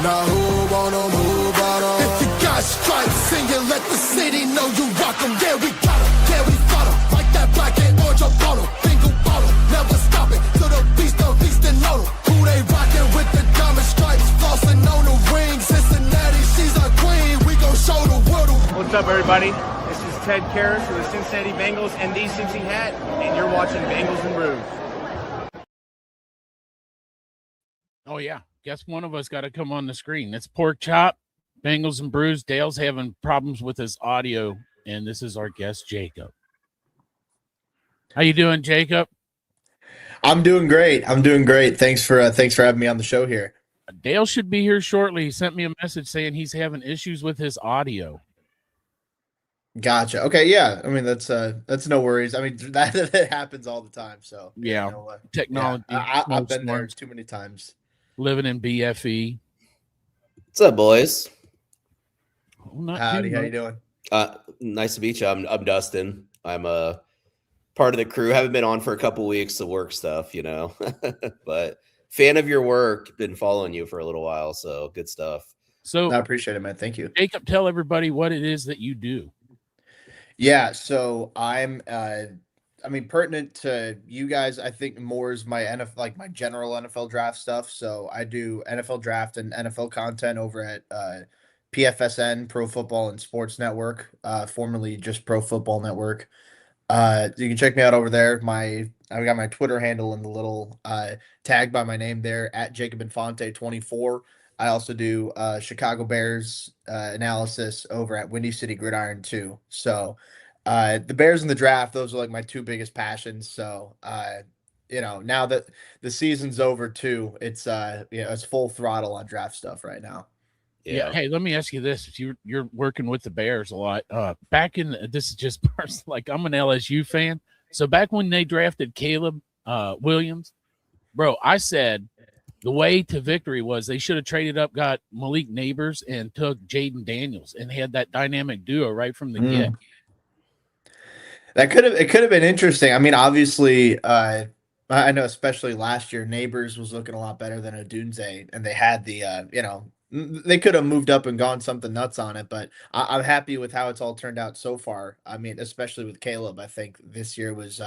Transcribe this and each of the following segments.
Now who wanna move out on? If you got stripes and you let the city know you rock 'em, yeah, we got 'em, yeah, we fought 'em. Like that black and orange bottle, bingo bottle, never stop it, to the beast and load 'em. Who they rockin' with the diamond stripes, flossing on the ring, Cincinnati, she's our queen, we gon' show the world. What's up, everybody? This is Ted Karras for the Cincinnati Bengals and the Cincy Hat, and you're watching Bengals and Brews. Oh, yeah. Guess one of us got to come on the screen. It's Pork Chop, Bengals and Brews. Dale's having problems with his audio, and this is our guest, Jacob. How you doing, Jacob? I'm doing great. Thanks for having me on the show here. Dale should be here shortly. He sent me a message saying he's having issues with his audio. Gotcha. Okay, yeah. I mean, that's no worries. I mean, that happens all the time. So yeah, technology. Yeah, I've been there too many times. Living in BFE. What's up, boys? Oh, howdy, how you doing? Nice to meet you. I'm Dustin. I'm a part of the crew. Haven't been on for a couple weeks of work stuff, but fan of your work. Been following you for a little while, so good stuff. So I appreciate it, man. Thank you. Jacob, tell everybody what it is that you do. Yeah, so I'm pertinent to you guys, I think more is my NFL, like my general NFL draft stuff. So I do NFL draft and NFL content over at PFSN, Pro Football and Sports Network, formerly just Pro Football Network. You can check me out over there. I've got my Twitter handle in the little tag by my name there at Jacob Infante 24. I also do Chicago Bears analysis over at Windy City Gridiron too. So the Bears and the draft, those are like my two biggest passions. So now that the season's over too, it's it's full throttle on draft stuff right now. Yeah. Hey, let me ask you this: you're working with the Bears a lot. This is just like I'm an LSU fan. So back when they drafted Caleb Williams, bro, I said the way to victory was they should have traded up, got Malik Neighbors, and took Jaden Daniels and had that dynamic duo right from the get. It could have been interesting. I mean, obviously, I know especially last year, Neighbors was looking a lot better than Odunze, and they had the they could have moved up and gone something nuts on it, but I'm happy with how it's all turned out so far. I mean, especially with Caleb, I think this year was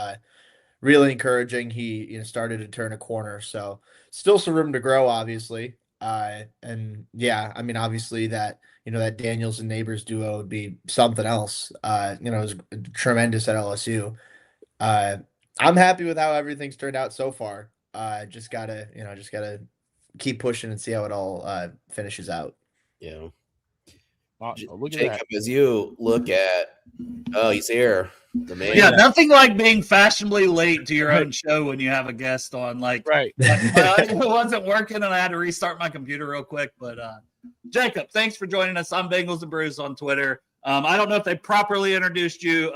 really encouraging. He started to turn a corner, so still some room to grow, obviously. And yeah, I mean, obviously that that Daniels and Neighbors duo would be something else. It was tremendous at LSU. I'm happy with how everything's turned out so far. Just gotta keep pushing and see how it all finishes out. Yeah. Look at Jacob, that. as you look at, he's here. The man. Yeah, nothing like being fashionably late to your own show when you have a guest on. Like, right. It wasn't working, and I had to restart my computer real quick. But Jacob, thanks for joining us. I'm Bengals and Brews on Twitter. I don't know if they properly introduced you.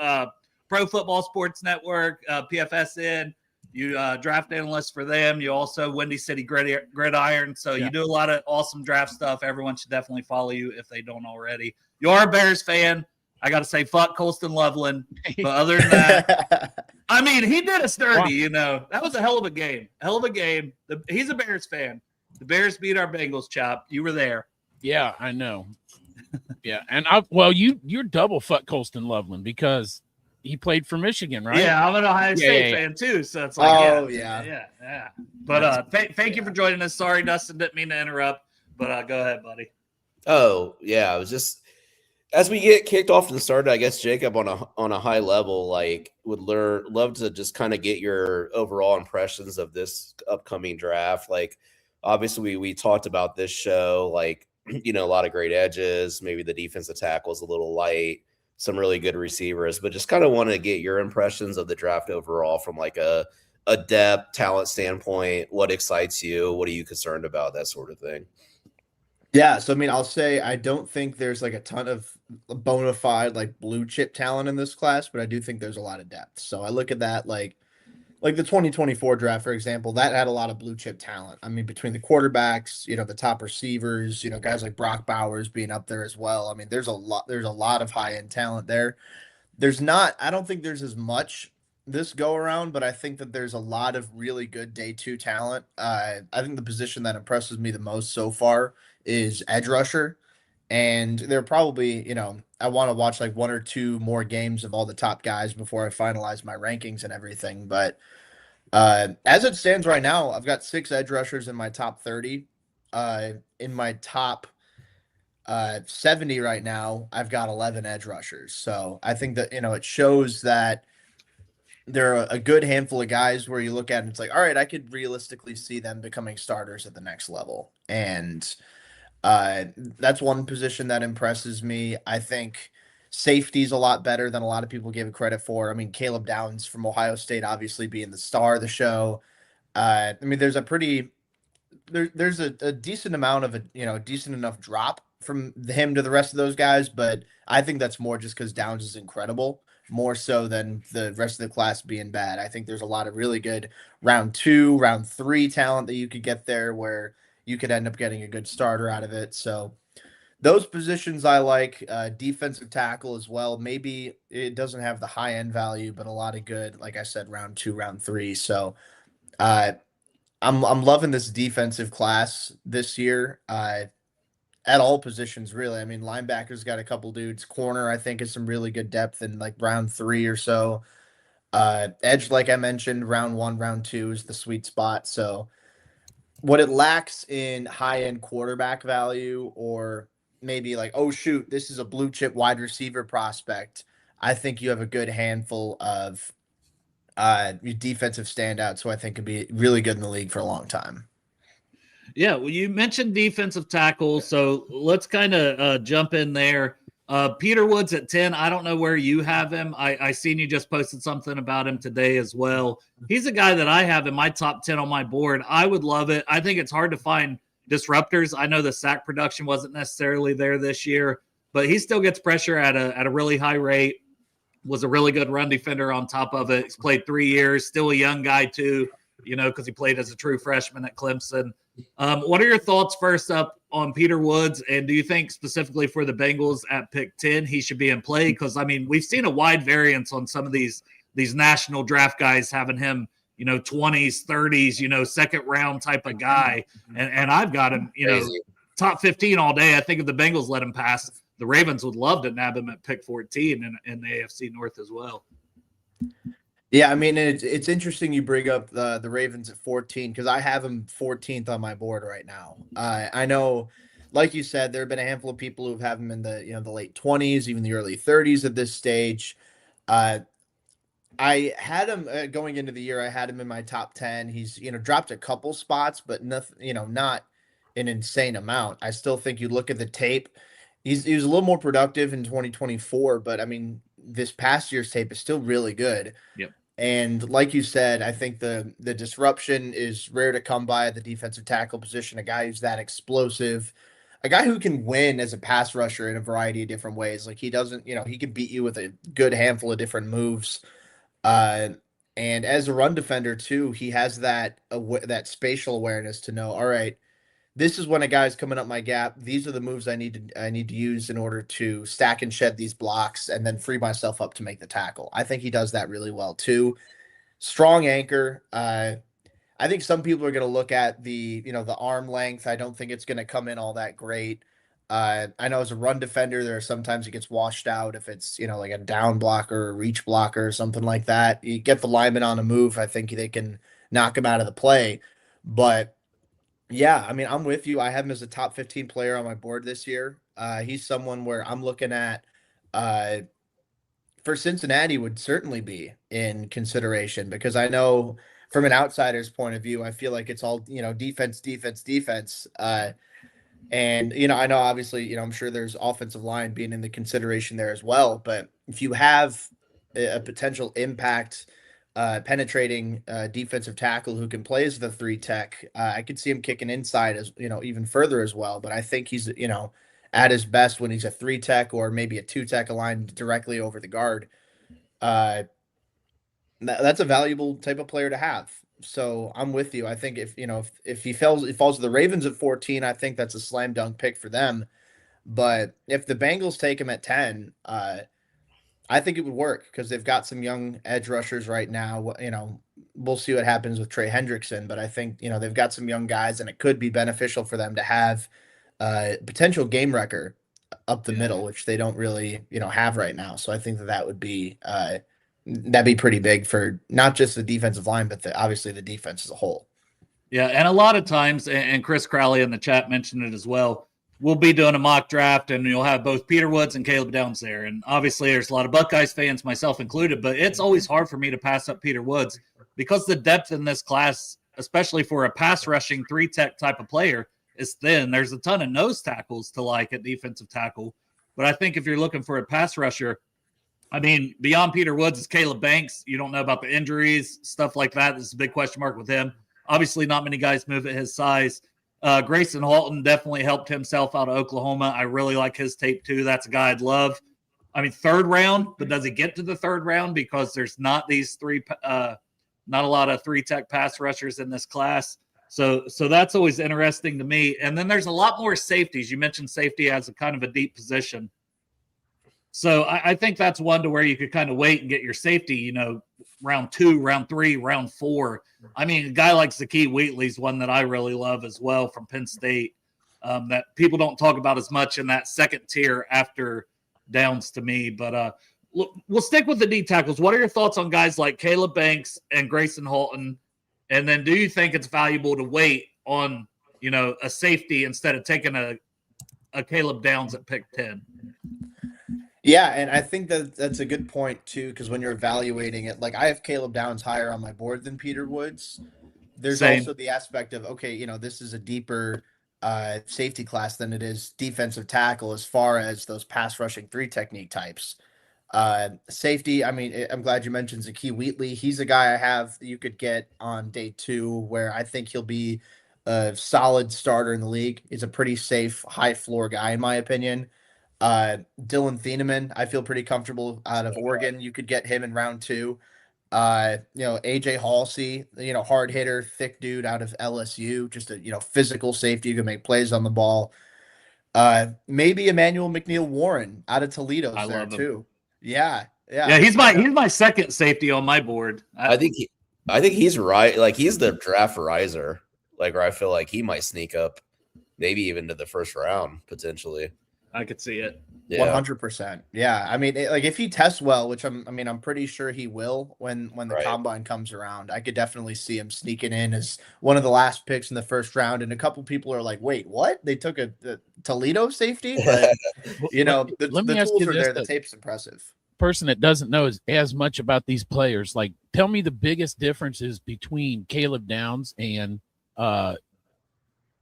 Pro Football Sports Network, PFSN. You draft analyst for them. You also Windy City Gridiron. So you do a lot of awesome draft stuff. Everyone should definitely follow you if they don't already. You are a Bears fan. I got to say, fuck Colston Loveland. But other than that, I mean, he did us dirty, That was a hell of a game. He's a Bears fan. The Bears beat our Bengals, Chop. You were there. Yeah, I know. Yeah, and you're double fuck Colston Loveland because he played for Michigan, right? Yeah, I'm an Ohio State fan too, so it's like, yeah. But thank you for joining us. Sorry, Dustin, didn't mean to interrupt, but go ahead, buddy. Oh yeah, I was just as we get kicked off to the start. I guess Jacob on a high level, like would love to just kind of get your overall impressions of this upcoming draft. Like, obviously, we talked about this show, like a lot of great edges. Maybe the defensive tackle is a little light. Some really good receivers, but just kind of want to get your impressions of the draft overall from like a depth talent standpoint. What excites you? What are you concerned about? That sort of thing. Yeah. So, I mean, I'll say, I don't think there's like a ton of bona fide, like blue chip talent in this class, but I do think there's a lot of depth. So I look at that, like the 2024 draft, for example, that had a lot of blue chip talent. I mean, between the quarterbacks, the top receivers, guys like Brock Bowers being up there as well. I mean, there's a lot of high end talent there. I don't think there's as much this go around, but I think that there's a lot of really good day two talent. I think the position that impresses me the most so far is edge rusher. And they're probably, I want to watch like one or two more games of all the top guys before I finalize my rankings and everything. But as it stands right now, I've got 6 edge rushers in my top 30. In my top 70 right now, I've got 11 edge rushers. So I think that, it shows that there are a good handful of guys where you look at and it's like, all right, I could realistically see them becoming starters at the next level. And that's one position that impresses me. I think safety's a lot better than a lot of people give it credit for. I mean, Caleb Downs from Ohio State obviously being the star of the show. I mean, there's a decent amount of decent enough drop from him to the rest of those guys, but I think that's more just because Downs is incredible, more so than the rest of the class being bad. I think there's a lot of really good round 2, round 3 talent that you could get there where you could end up getting a good starter out of it. So those positions I like. Defensive tackle as well. Maybe it doesn't have the high end value, but a lot of good, like I said, round 2, round 3. So uh, I'm loving this defensive class this year. At all positions, really. I mean, linebackers got a couple dudes. Corner, I think, is some really good depth in like round 3 or so. Edge, like I mentioned, round 1, round 2 is the sweet spot. So what it lacks in high end quarterback value, or maybe like, oh shoot, this is a blue chip wide receiver prospect. I think you have a good handful of defensive standouts who I think could be really good in the league for a long time. Yeah, well, you mentioned defensive tackle, so let's kind of jump in there. Peter Woods at 10. I don't know where you have him. I seen you just posted something about him today as well. He's a guy that I have in my top 10 on my board. I would love it. I think it's hard to find disruptors. I know the sack production wasn't necessarily there this year, but he still gets pressure at a really high rate. Was a really good run defender on top of it. He's played 3 years, still a young guy too, because he played as a true freshman at Clemson. What are your thoughts first up on Peter Woods? And do you think specifically for the Bengals at pick 10, he should be in play? Because, I mean, we've seen a wide variance on some of these national draft guys having him, 20s, 30s, second round type of guy. And I've got him, top 15 all day. I think if the Bengals let him pass, the Ravens would love to nab him at pick 14 in the AFC North as well. Yeah, I mean, it's interesting you bring up the Ravens at 14 because I have them 14th on my board right now. I know, like you said, there have been a handful of people who have them in the the late 20s, even the early 30s at this stage. I had him going into the year. I had him in my top 10. He's dropped a couple spots, but nothing, not an insane amount. I still think you look at the tape. He was a little more productive in 2024, but I mean, this past year's tape is still really good. Yep. And like you said, I think the disruption is rare to come by at the defensive tackle position. A guy who's that explosive, a guy who can win as a pass rusher in a variety of different ways. Like he doesn't, he can beat you with a good handful of different moves. And as a run defender too, he has that spatial awareness to know, all right, this is when a guy's coming up my gap. These are the moves I need to use in order to stack and shed these blocks and then free myself up to make the tackle. I think he does that really well too. Strong anchor. I think some people are going to look at the arm length. I don't think it's going to come in all that great. I know as a run defender, there are sometimes it gets washed out if it's like a down blocker or reach blocker or something like that. You get the lineman on a move, I think they can knock him out of the play. But yeah, I mean, I'm with you. I have him as a top 15 player on my board this year. He's someone where I'm looking at for Cincinnati would certainly be in consideration because I know from an outsider's point of view, I feel like it's all, defense, defense, defense. And, I know obviously, I'm sure there's offensive line being in the consideration there as well. But if you have a potential impact penetrating defensive tackle who can play as the 3 tech. I could see him kicking inside as even further as well. But I think he's at his best when he's a 3 tech or maybe a 2 tech aligned directly over the guard. That's a valuable type of player to have. So I'm with you. I think if he falls to the Ravens at 14, I think that's a slam dunk pick for them. But if the Bengals take him at 10, I think it would work because they've got some young edge rushers right now. You know, we'll see what happens with Trey Hendrickson, but I think, you know, they've got some young guys and it could be beneficial for them to have potential game wrecker up the middle, which they don't really, you know, have right now. So I think that that would be that'd be pretty big for not just the defensive line, but obviously the defense as a whole. Yeah, and a lot of times, and Chris Crowley in the chat mentioned it as well, we'll be doing a mock draft, and you'll have both Peter Woods and Caleb Downs there. And obviously, there's a lot of Buckeyes fans, myself included, but it's always hard for me to pass up Peter Woods because the depth in this class, especially for a pass rushing 3-tech type of player, is thin. There's a ton of nose tackles to like at defensive tackle. But I think if you're looking for a pass rusher, I mean, beyond Peter Woods is Caleb Banks. You don't know about the injuries, stuff like that. This is a big question mark with him. Obviously, not many guys move at his size. Grayson Halton definitely helped himself out of Oklahoma. I really like his tape, too. That's a guy I'd love. I mean, third round, but does he get to the third round? Because there's not these not a lot of 3-tech pass rushers in this class. So that's always interesting to me. And then there's a lot more safeties. You mentioned safety as a kind of a deep position. So I think that's one to where you could kind of wait and get your safety, you know, round 2, round 3, round 4. I mean, a guy like Zakee Wheatley's one that I really love as well from Penn State that people don't talk about as much in that second tier after Downs to me. But we'll stick with the D tackles. What are your thoughts on guys like Caleb Banks and Grayson Halton? And then do you think it's valuable to wait on, you know, a safety instead of taking a Caleb Downs at pick 10? Yeah, and I think that that's a good point too, because when you're evaluating it, like I have Caleb Downs higher on my board than Peter Woods. There's Same. also the aspect of, okay, you know, this is a deeper safety class than it is defensive tackle as far as those pass rushing 3 technique types. Safety, I mean, I'm glad you mentioned Zakee Wheatley. He's a guy I have that you could get on day 2 where I think he'll be a solid starter in the league. He's a pretty safe, high floor guy, in my opinion. Dylan Thieneman, I feel pretty comfortable out of Oregon. You could get him in round 2. You know, AJ Halsey, you know, hard hitter, thick dude out of LSU, just a, you know, physical safety who can make plays on the ball. Maybe Emmanuel McNeil-Warren out of Toledo's there too. Yeah. He's my second safety on my board. I think he's right. Like he's the draft riser. Like where I feel like he might sneak up, maybe even to the first round potentially. I could see it. Yeah. 100%. Yeah. I mean, like if he tests well, which I'm pretty sure he will when the combine comes around, I could definitely see him sneaking in as one of the last picks in the first round. And a couple people are like, wait, what? They took a Toledo safety? But, you know, the tools are there. The tape's impressive. Person that doesn't know as much about these players, like tell me the biggest differences between Caleb Downs and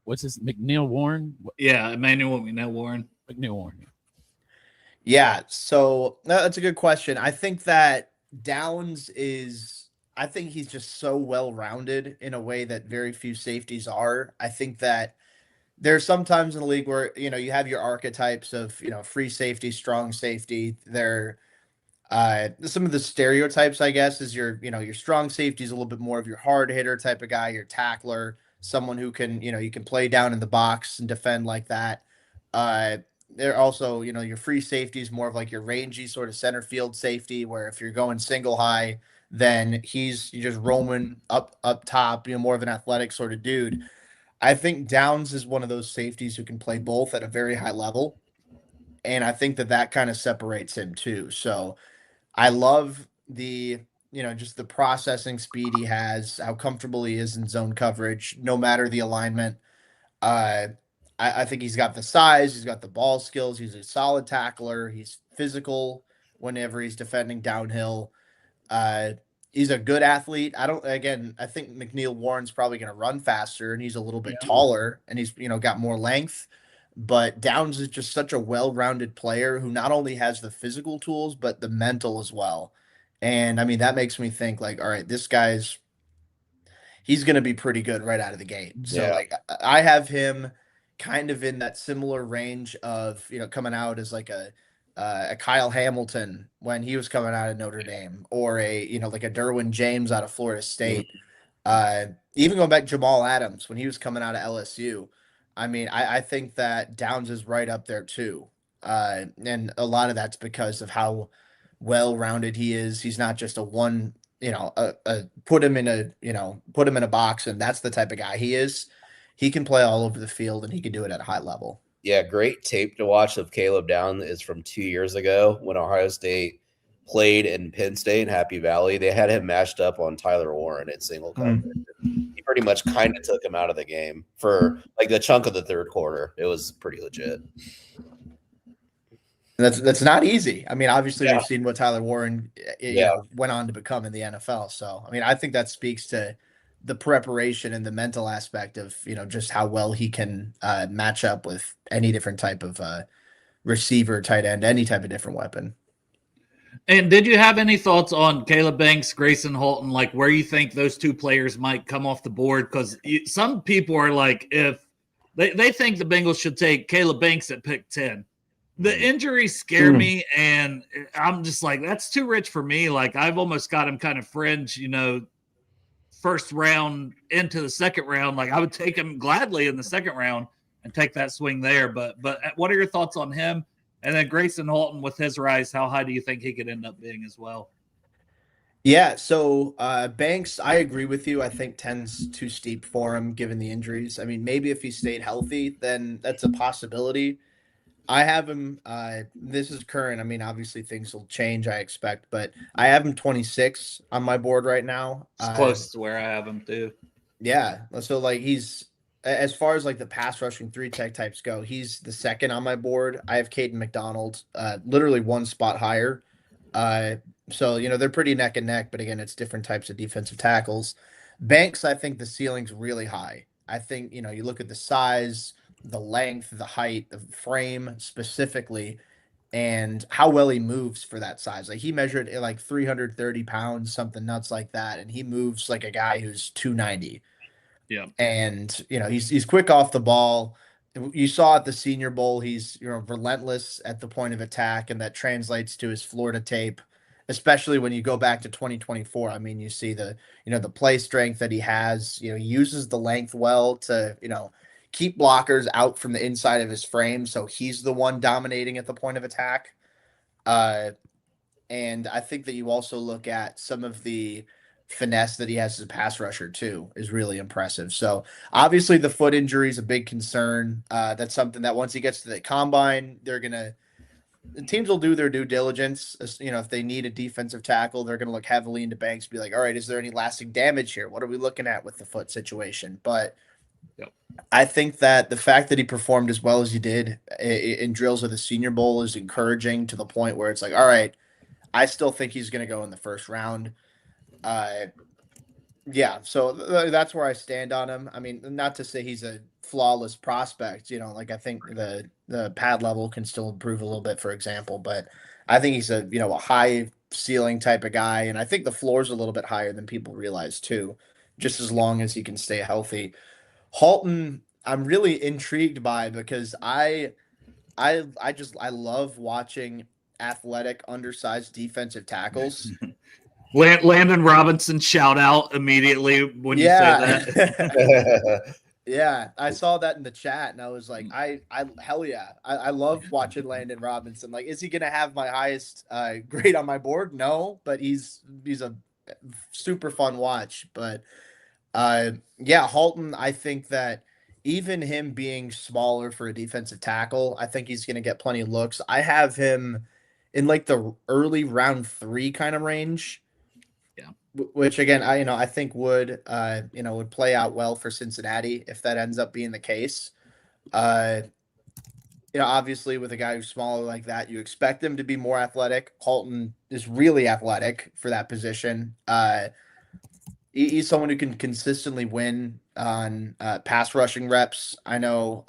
what's his McNeil-Warren? Yeah, Emmanuel McNeil-Warren. McNeil-Warren. Yeah, so that's a good question. I think that Downs I think he's just so well-rounded in a way that very few safeties are. I think that there's sometimes in the league where, you know, you have your archetypes of, you know, free safety, strong safety. They're some of the stereotypes, I guess, is your strong safety is a little bit more of your hard hitter type of guy, your tackler, someone who can, you know, you can play down in the box and defend like that. They're also, you know, your free safety is more of like your rangy sort of center field safety, where if you're going single high, then you're just roaming up top, you know, more of an athletic sort of dude. I think Downs is one of those safeties who can play both at a very high level. And I think that kind of separates him too. So I love the, you know, just the processing speed he has, how comfortable he is in zone coverage, no matter the alignment. I think he's got the size, he's got the ball skills, he's a solid tackler, he's physical whenever he's defending downhill. He's a good athlete. I think McNeil-Warren's probably going to run faster and he's a little bit taller and he's, you know, got more length. But Downs is just such a well-rounded player who not only has the physical tools, but the mental as well. And I mean, that makes me think like, all right, he's going to be pretty good right out of the gate. So like I have him kind of in that similar range of, you know, coming out as like a Kyle Hamilton when he was coming out of Notre Dame, or you know, like a Derwin James out of Florida State. Even going back to Jamal Adams when he was coming out of LSU. I mean, I think that Downs is right up there too. And a lot of that's because of how well-rounded he is. He's not just a one, put him in a box and that's the type of guy he is. He can play all over the field and he can do it at a high level. Yeah, great tape to watch of Caleb Down is from 2 years ago when Ohio State played in Penn State, Happy Valley. They had him matched up on Tyler Warren at single coverage. He pretty much kind of took him out of the game for like the chunk of the third quarter. It was pretty legit. And that's not easy. I mean, obviously Yeah. we've seen what Tyler Warren went on to become in the NFL. So, I mean, I think that speaks to the preparation and the mental aspect of, just how well he can match up with any different type of receiver, tight end, any type of different weapon. And did you have any thoughts on Caleb Banks, Grayson Halton, like where you think those two players might come off the board? Because some people are like, if they think the Bengals should take Caleb Banks at pick 10. The injuries scare me, and I'm just like, that's too rich for me. Like, I've almost got him kind of fringe, first round into the second round. Like, I would take him gladly in the second round and take that swing there. But what are your thoughts on him? And then Grayson Halton with his rise, how high do you think he could end up being as well? Yeah, so Banks, I agree with you. I think 10's too steep for him given the injuries. I mean, maybe if he stayed healthy, then that's a possibility. I have him, this is current. I mean, obviously things will change, I expect, but I have him 26 on my board right now. It's close to where I have him too. Yeah. So like he's, as far as like the pass rushing 3-tech types go, he's the second on my board. I have Caden McDonald, literally one spot higher. So, they're pretty neck and neck, but again, it's different types of defensive tackles. Banks, I think the ceiling's really high. I think, you look at the size, the length, the height, the frame specifically, and how well he moves for that size. Like he measured like 330 pounds, something nuts like that. And he moves like a guy who's 290. Yeah. And, he's quick off the ball. You saw at the Senior Bowl, he's, relentless at the point of attack, and that translates to his Florida tape, especially when you go back to 2024. I mean, you see the play strength that he has, he uses the length well to, keep blockers out from the inside of his frame. So he's the one dominating at the point of attack. And I think that you also look at some of the finesse that he has as a pass rusher too is really impressive. So obviously the foot injury is a big concern. That's something that once he gets to the combine, the teams will do their due diligence. If they need a defensive tackle, they're going to look heavily into Banks, be like, all right, is there any lasting damage here? What are we looking at with the foot situation? But I think that the fact that he performed as well as he did in drills of the Senior Bowl is encouraging to the point where it's like, all right, I still think he's going to go in the first round. So that's where I stand on him. I mean, not to say he's a flawless prospect, like I think the pad level can still improve a little bit, for example, but I think he's a high ceiling type of guy. And I think the floor is a little bit higher than people realize too, just as long as he can stay healthy. Halton, I'm really intrigued by because I love watching athletic, undersized defensive tackles. Landon Robinson shout out immediately when you say that. Yeah, I saw that in the chat and I was like, hell yeah. I love watching Landon Robinson. Like, is he gonna have my highest grade on my board? No, but he's a super fun watch. But Halton, I think that even him being smaller for a defensive tackle, I think he's gonna get plenty of looks. I have him in like the early round 3 kind of range. Which again, I think would play out well for Cincinnati if that ends up being the case. Obviously with a guy who's smaller like that, you expect him to be more athletic. Halton is really athletic for that position. He's someone who can consistently win on pass rushing reps. I know.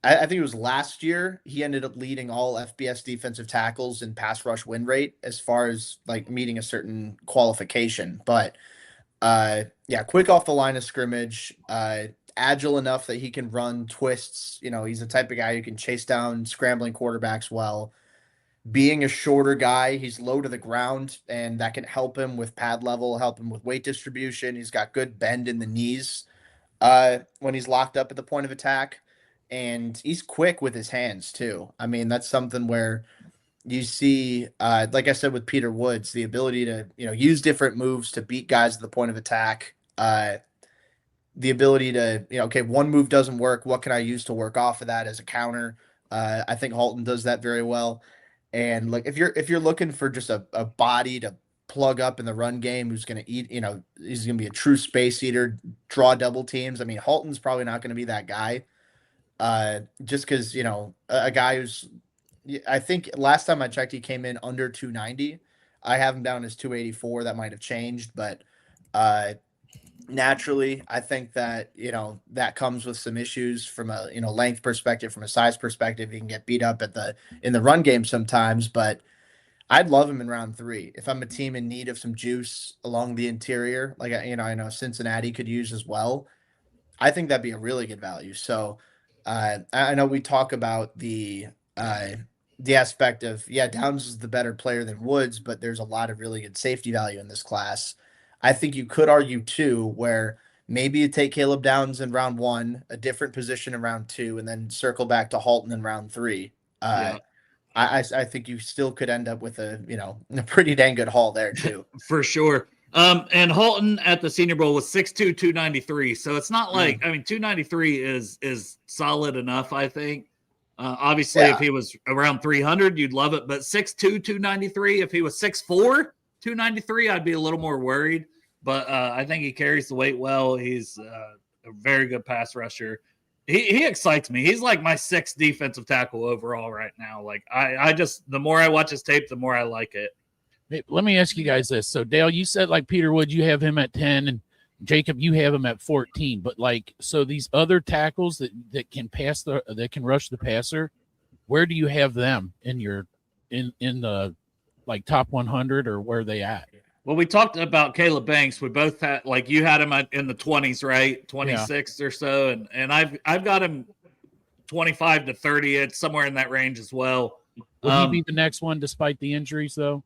I think it was last year he ended up leading all FBS defensive tackles in pass rush win rate as far as like meeting a certain qualification. But quick off the line of scrimmage, agile enough that he can run twists. He's the type of guy who can chase down scrambling quarterbacks well. Being a shorter guy, he's low to the ground, and that can help him with pad level, help him with weight distribution. He's got good bend in the knees when he's locked up at the point of attack. And he's quick with his hands too. I mean, that's something where you see, like I said, with Peter Woods, the ability to, use different moves to beat guys at the point of attack. The ability to, okay, one move doesn't work. What can I use to work off of that as a counter? I think Halton does that very well. And like if you're looking for just a body to plug up in the run game who's going to eat, he's going to be a true space eater, draw double teams. I mean, Halton's probably not going to be that guy. Just because, a guy who's, I think last time I checked, he came in under 290. I have him down as 284. That might have changed, but naturally, I think that, that comes with some issues from a, length perspective, from a size perspective. He can get beat up in the run game sometimes, but I'd love him in round 3. If I'm a team in need of some juice along the interior, like, I know Cincinnati could use as well. I think that'd be a really good value. So I know we talk about the aspect of, Downs is the better player than Woods, but there's a lot of really good safety value in this class. I think you could argue too, where maybe you take Caleb Downs in round 1, a different position in round 2, and then circle back to Halton in round 3. I think you still could end up with a pretty dang good haul there too. For sure. And Halton at the Senior Bowl was 6'2", 293. So it's not like, 293 is solid enough, I think. Obviously, if he was around 300, you'd love it. But 6'2", 293, if he was 6'4", 293, I'd be a little more worried. But I think he carries the weight well. He's a very good pass rusher. He excites me. He's like my 6th defensive tackle overall right now. Like I just, the more I watch his tape, the more I like it. Hey, let me ask you guys this. So Dale, you said like Peter Wood, you have him at 10, and Jacob, you have him at 14. But like, so these other tackles that can that can rush the passer, where do you have them in your in the like top 100, or where are they at? Well, we talked about Caleb Banks. We both had, like, you had him in the 20s, right? 26 or so. And I've got him 25 to 30. It's somewhere in that range as well. Will he be the next one despite the injuries though?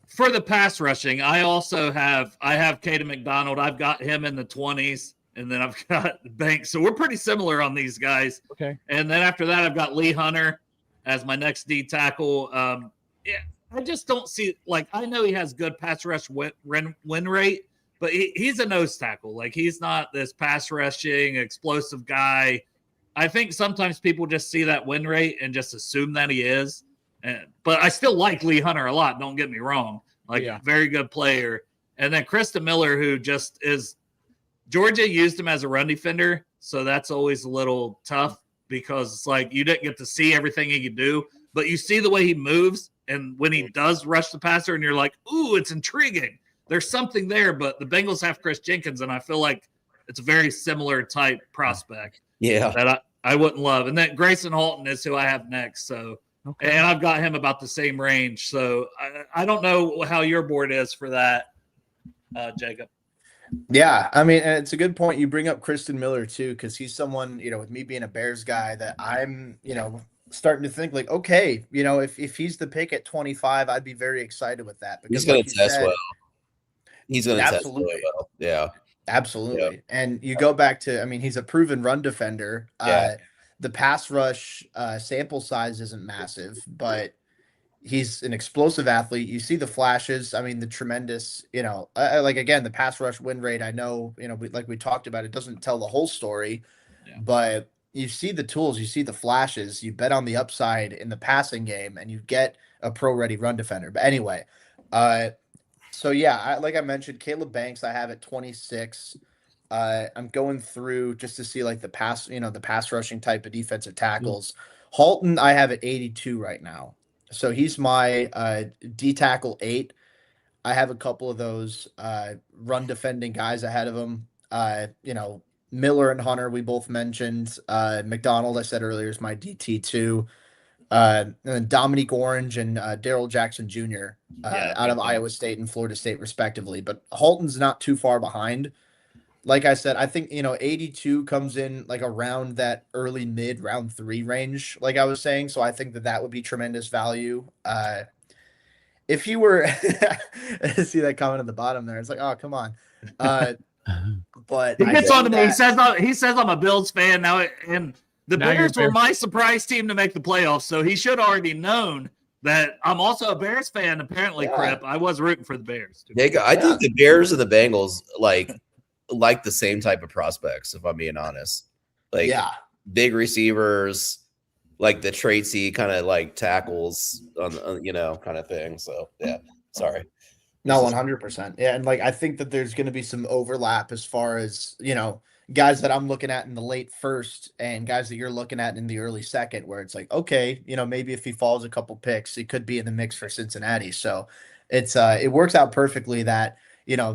For the pass rushing, I have Caden McDonald. I've got him in the 20s, and then I've got Banks. So we're pretty similar on these guys. Okay. And then after that, I've got Lee Hunter as my next D tackle. I just don't see, like, I know he has good pass rush win rate, but he's a nose tackle. Like, he's not this pass rushing, explosive guy. I think sometimes people just see that win rate and just assume that he is. But I still like Lee Hunter a lot. Don't get me wrong. Like, very good player. And then Kristen Miller, who just is – Georgia used him as a run defender, so that's always a little tough because it's like you didn't get to see everything he could do, but you see the way he moves. And when he does rush the passer, and you're like, ooh, it's intriguing. There's something there, but the Bengals have Chris Jenkins, and I feel like it's a very similar type prospect. Yeah. That I wouldn't love. And then Grayson Halton is who I have next. So, and I've got him about the same range. So I don't know how your board is for that, Jacob. Yeah, I mean, and it's a good point. You bring up Kristen Miller too, because he's someone, with me being a Bears guy, that I'm, starting to think like, okay, if he's the pick at 25, I'd be very excited with that. Because he's going to test well. He's going to test really well. Yeah. Absolutely. Yeah. And you go back to, I mean, he's a proven run defender. The pass rush sample size isn't massive, but he's an explosive athlete. You see the flashes. I mean, the tremendous, like, again, the pass rush win rate, I know, like we talked about, it doesn't tell the whole story, but you see the tools, you see the flashes, you bet on the upside in the passing game, and you get a pro-ready run defender. But anyway, so yeah, like I mentioned, Caleb Banks, I have at 26. I'm going through just to see like the pass rushing type of defensive tackles. Halton, I have at 82 right now. So he's my D tackle 8. I have a couple of those run defending guys ahead of him. Miller and Hunter, we both mentioned. McDonald, I said earlier, is my DT2. And then Dominique Orange and Daryl Jackson Jr. Out of Iowa State and Florida State, respectively. But Halton's not too far behind. Like I said, I think, 82 comes in like around that early mid round 3 range, like I was saying. So I think that would be tremendous value. If you were see that comment at the bottom there, it's like, oh, come on. But he gets on to me. He says I'm a Bills fan now, and the Bears were my surprise team to make the playoffs, so he should already known that I'm also a Bears fan. Apparently, Yeah. Crip. I was rooting for the Bears. Too. I think the Bears and the Bengals like the same type of prospects, if I'm being honest. Like big receivers, like the traitsy kind of like tackles on kind of thing. So yeah, sorry. No, 100%. Yeah, and like I think that there's going to be some overlap as far as, guys that I'm looking at in the late first and guys that you're looking at in the early second, where it's like, okay, maybe if he falls a couple picks, he could be in the mix for Cincinnati. So it works out perfectly that,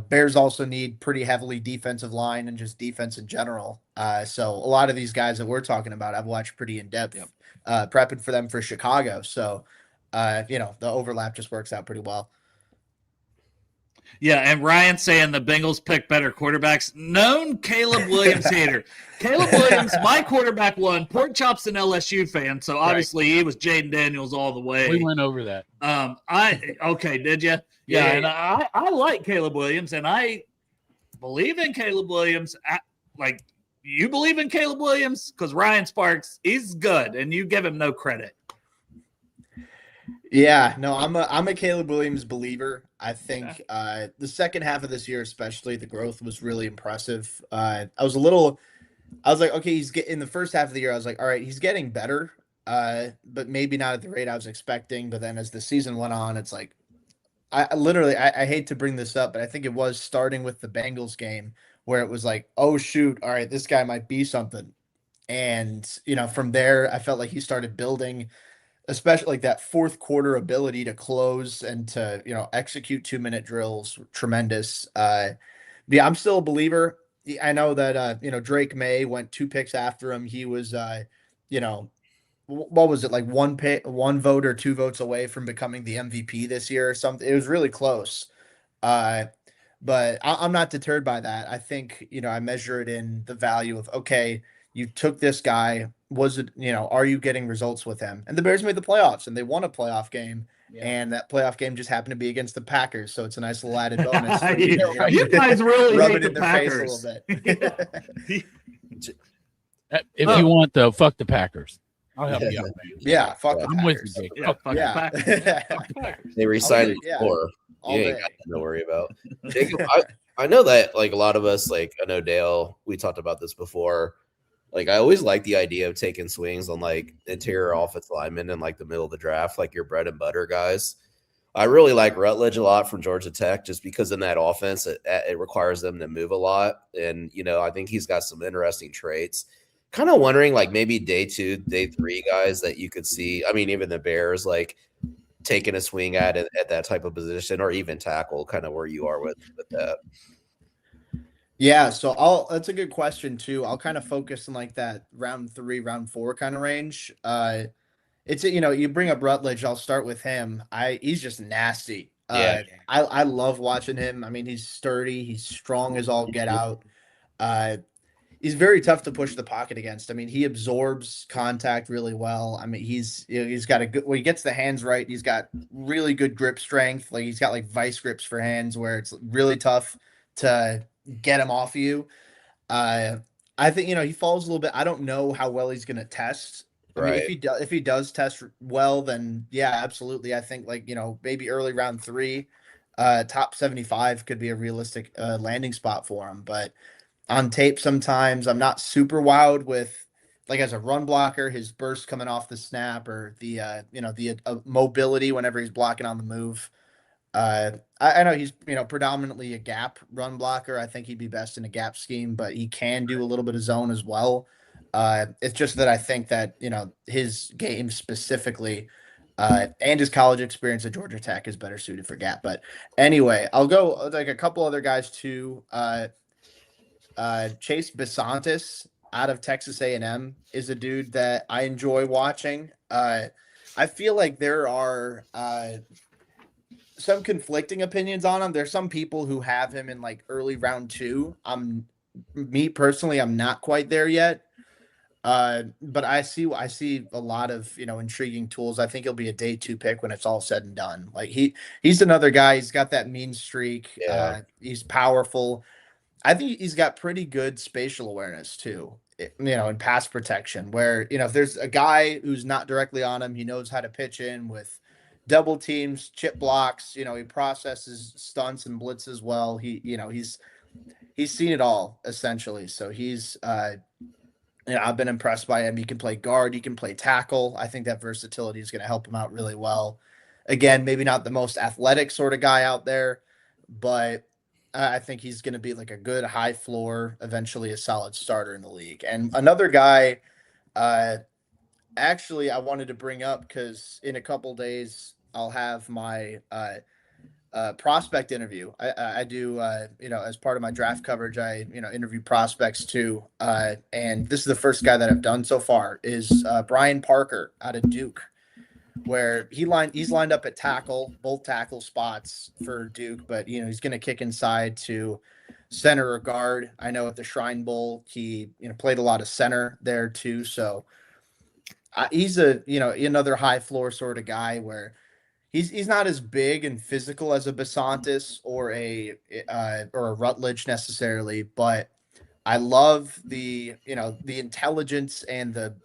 Bears also need pretty heavily defensive line and just defense in general. So a lot of these guys that we're talking about, I've watched pretty in depth, prepping for them for Chicago. So, the overlap just works out pretty well. Yeah, and Ryan saying the Bengals pick better quarterbacks. Known Caleb Williams hater. Caleb Williams, my quarterback one. Pork Chop's an LSU fan, so obviously he was Jaden Daniels all the way. We went over that. Okay, did you? Yeah, and I like Caleb Williams, and I believe in Caleb Williams. Like you believe in Caleb Williams because Ryan Sparks, he's good, and you give him no credit. Yeah, no, I'm a Caleb Williams believer. I think the second half of this year, especially, the growth was really impressive. I was like, okay, he's getting in the first half of the year. I was like, all right, he's getting better, but maybe not at the rate I was expecting. But then as the season went on, it's like, I hate to bring this up, but I think it was starting with the Bengals game where it was like, oh shoot, all right, this guy might be something. And from there, I felt like he started building, especially like that fourth quarter ability to close and to, execute 2-minute drills. Tremendous. Yeah, I'm still a believer. I know that, Drake May went 2 picks after him. He was, what was it, like 1 vote or 2 votes away from becoming the MVP this year or something. It was really close. But I'm not deterred by that. I think, I measure it in the value of, okay, you took this guy. Was it, are you getting results with him? And the Bears made the playoffs and they won a playoff game. Yeah. And that playoff game just happened to be against the Packers. So it's a nice little added bonus. You guys really rub hate it in the their Packers. face a little bit. If you want, though, fuck the Packers. I'll help you out, man. Yeah, fuck the I'm Packers. with you, Jake. Yeah, Fuck fuck Yeah. the Packers. They recited yeah. before. All You ain't day. got nothing to worry about. Jacob, I know that like a lot of us, like I know Dale, we talked about this before. Like I always like the idea of taking swings on like interior offensive linemen in like the middle of the draft, like your bread and butter guys. I really like Rutledge a lot from Georgia Tech just because in that offense it requires them to move a lot. And I think he's got some interesting traits. Kind of wondering like maybe day 2, day 3 guys that you could see. I mean, even the Bears like taking a swing at that type of position or even tackle, kind of where you are with that. Yeah, so that's a good question too. I'll kind of focus on like that round 3, round 4 kind of range. It's you bring up Rutledge, I'll start with him. He's just nasty. Yeah. I love watching him. I mean, he's sturdy, he's strong as all get out. He's very tough to push the pocket against. I mean, he absorbs contact really well. I mean, he's got a good, when he gets the hands right, he's got really good grip strength. Like he's got like vice grips for hands where it's really tough to get him off of you. I think, he falls a little bit. I don't know how well he's going to test. I mean, if he does test well, then yeah, absolutely. I think like, maybe early round 3, top 75 could be a realistic landing spot for him. But on tape, sometimes I'm not super wowed with, like as a run blocker, his burst coming off the snap or the mobility whenever he's blocking on the move. I know he's predominantly a gap run blocker. I think he'd be best in a gap scheme, but he can do a little bit of zone as well. It's just that I think that his game specifically and his college experience at Georgia Tech is better suited for gap. But anyway, I'll go like a couple other guys too. Chase Besantis out of Texas A&M is a dude that I enjoy watching. I feel like there are some conflicting opinions on him. There's some people who have him in like early round 2. Me personally, I'm not quite there yet. But I see a lot of, intriguing tools. I think he'll be a day 2 pick when it's all said and done. Like he's another guy. He's got that mean streak. Yeah. He's powerful. I think he's got pretty good spatial awareness too, in pass protection where, if there's a guy who's not directly on him, he knows how to pitch in with, double teams, chip blocks. You know, he processes stunts and blitzes well. He's seen it all essentially. So I've been impressed by him. He can play guard, he can play tackle. I think that versatility is going to help him out really well. Again, maybe not the most athletic sort of guy out there, but I think he's going to be like a good high floor, eventually a solid starter in the league. And another guy, actually, I wanted to bring up because in a couple days I'll have my prospect interview. I do, as part of my draft coverage, I interview prospects too. And this is the first guy that I've done so far is Brian Parker out of Duke, where he's lined up at tackle, both tackle spots for Duke, but he's going to kick inside to center or guard. I know at the Shrine Bowl he played a lot of center there too. So he's another high floor sort of guy where he's not as big and physical as a Besantis or a Rutledge necessarily, but I love the intelligence and the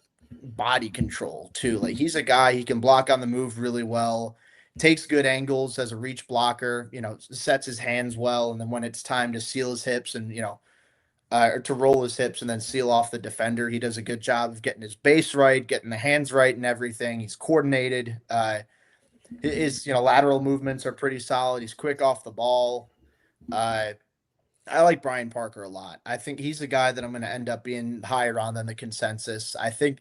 body control too. Like he's a guy, he can block on the move really well, takes good angles as a reach blocker, sets his hands well, and then when it's time to seal his hips and or to roll his hips and then seal off the defender, he does a good job of getting his base right, getting the hands right and everything. He's coordinated. His lateral movements are pretty solid. He's quick off the ball. I like Brian Parker a lot. I think he's a guy that I'm going to end up being higher on than the consensus. I think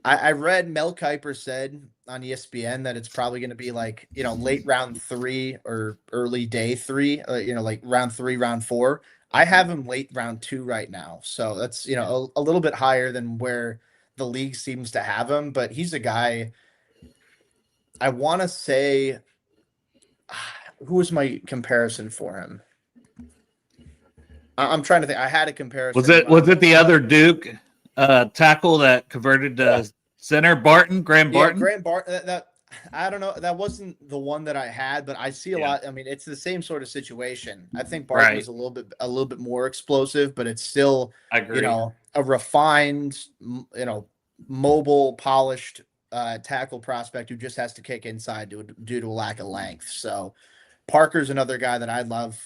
I read Mel Kiper said on ESPN that it's probably going to be like, late round 3 or early day 3, like round 3, round 4. I have him late round 2 right now. So that's, a little bit higher than where the league seems to have him, but he's a guy I want to say, who was my comparison for him? I'm trying to think. I had a comparison. Was it the other Duke tackle that converted to center? Graham Barton? Yeah, Graham Barton. That I don't know. That wasn't the one that I had, but I see a lot. I mean, it's the same sort of situation. I think Barton is a little bit more explosive, but it's still, I agree. A refined, mobile, polished tackle prospect who just has to kick inside due to a lack of length. So Parker's another guy that I love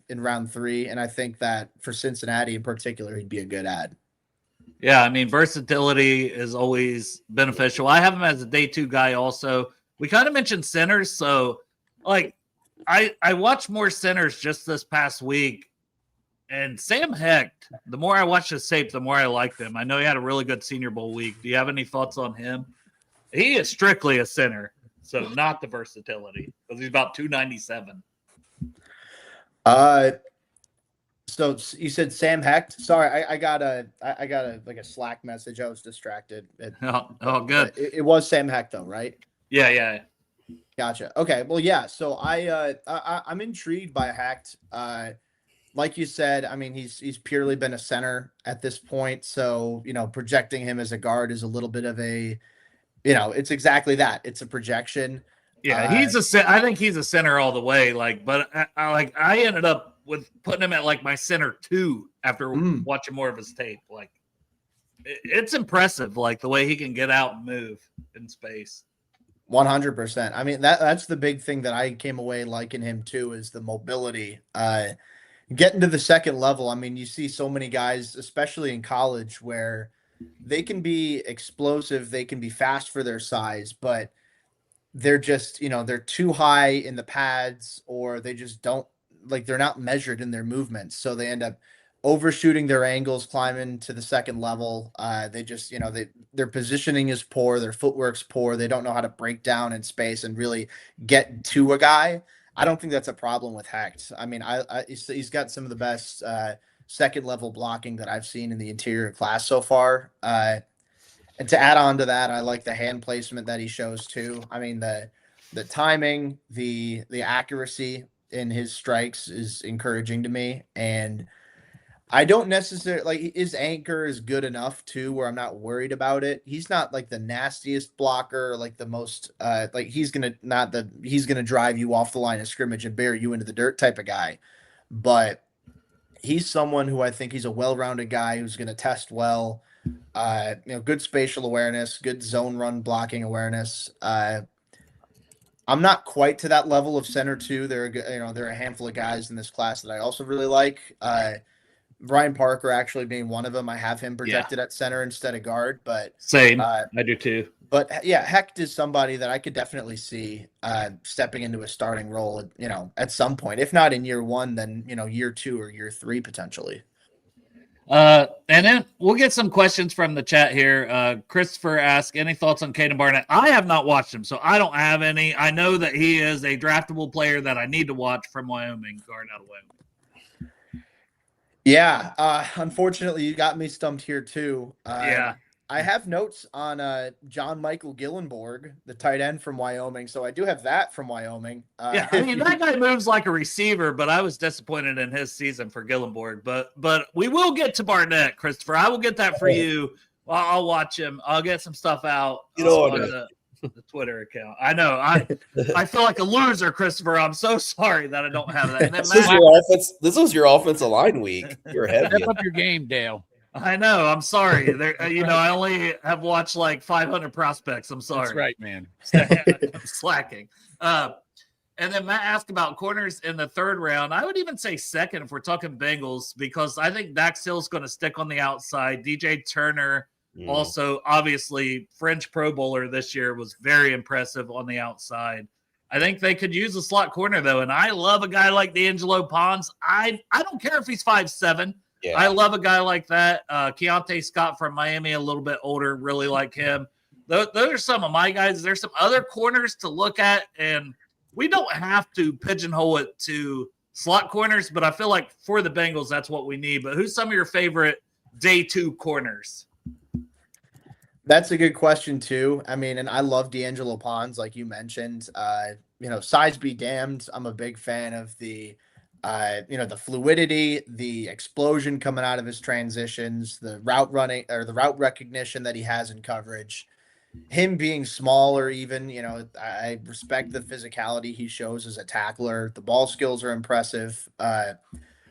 in round 3, and I think that for Cincinnati in particular, he'd be a good ad. Yeah, I mean, versatility is always beneficial. I have him as a day 2 guy also. We kind of mentioned centers, so like I watched more centers just this past week, and Sam Hecht, the more I watched his tape, the more I liked him. I know he had a really good Senior Bowl week. Do you have any thoughts on him? He is strictly a center, so not the versatility, because he's about 297. So you said Sam Hecht. Sorry, I got a like a Slack message. I was distracted. Good. It was Sam Hecht though, right? Yeah. Gotcha. Okay. Well, yeah. So I'm intrigued by Hecht. Like you said, I mean, he's purely been a center at this point. So projecting him as a guard is a little bit of a, it's exactly that. It's a projection. Yeah, I think he's a center all the way. But I ended up with putting him at like my center 2 after watching more of his tape. Like it's impressive, like the way he can get out and move in space. 100%. I mean, that's the big thing that I came away liking him too, is the mobility. Getting to the second level. I mean, you see so many guys, especially in college, where they can be explosive, they can be fast for their size, but they're just, they're too high in the pads, or they just don't, like, they're not measured in their movements. So they end up overshooting their angles, climbing to the second level. They just, their positioning is poor. Their footwork's poor. They don't know how to break down in space and really get to a guy. I don't think that's a problem with Hecht. I mean, he's got some of the best second level blocking that I've seen in the interior class so far. And to add on to that, I like the hand placement that he shows too. I mean, the timing, the accuracy in his strikes is encouraging to me. And I don't necessarily, like, his anchor is good enough too, where I'm not worried about it. He's not like the nastiest blocker, like the most, like he's going to drive you off the line of scrimmage and bury you into the dirt type of guy. But he's someone who I think he's a well-rounded guy who's going to test well. Good spatial awareness, good zone run blocking awareness. I'm not quite to that level of center too. There are a handful of guys in this class that I also really like. Brian Parker actually being one of them. I have him projected at center instead of guard, but Same. I do too. But yeah, Hecht is somebody that I could definitely see stepping into a starting role, at some point. If not in year one, then year 2 or year 3 potentially. And then we'll get some questions from the chat here. Christopher asked, any thoughts on Caden Barnett? I have not watched him, so I don't have any. I know that he is a draftable player that I need to watch from Wyoming, guard out of Wyoming. Yeah, unfortunately, you got me stumped here too. Yeah. I have notes on John Michael Gillenborg, the tight end from Wyoming, so I do have that from Wyoming. Yeah, I mean, that guy moves like a receiver, but I was disappointed in his season for Gillenborg. But we will get to Barnett, Christopher. I will get that for you. I'll watch him. I'll get some stuff out on the Twitter account. I know. I feel like a loser, Christopher. I'm so sorry that I don't have that. And then this was your offensive line week. You're heavy. Step up your game, Dale. I know. I'm sorry. I only have watched like 500 prospects. I'm sorry. That's right, man. I'm slacking. And then Matt asked about corners in the third round. I would even say second if we're talking Bengals, because I think Dax Hill's going to stick on the outside. DJ Turner, also obviously French Pro Bowler this year, was very impressive on the outside. I think they could use a slot corner though, and I love a guy like D'Angelo Pons. I don't care if he's 5'7". Yeah. I love a guy like that. Keontae Scott from Miami, a little bit older, really like him. Those are some of my guys. There's some other corners to look at, and we don't have to pigeonhole it to slot corners, but I feel like for the Bengals, that's what we need. But who's some of your favorite day 2 corners? That's a good question too. I mean, and I love D'Angelo Pons, like you mentioned. Size be damned. I'm a big fan of the fluidity, the explosion coming out of his transitions, the route running or the route recognition that he has in coverage. Him being smaller, even, I respect the physicality he shows as a tackler. The ball skills are impressive.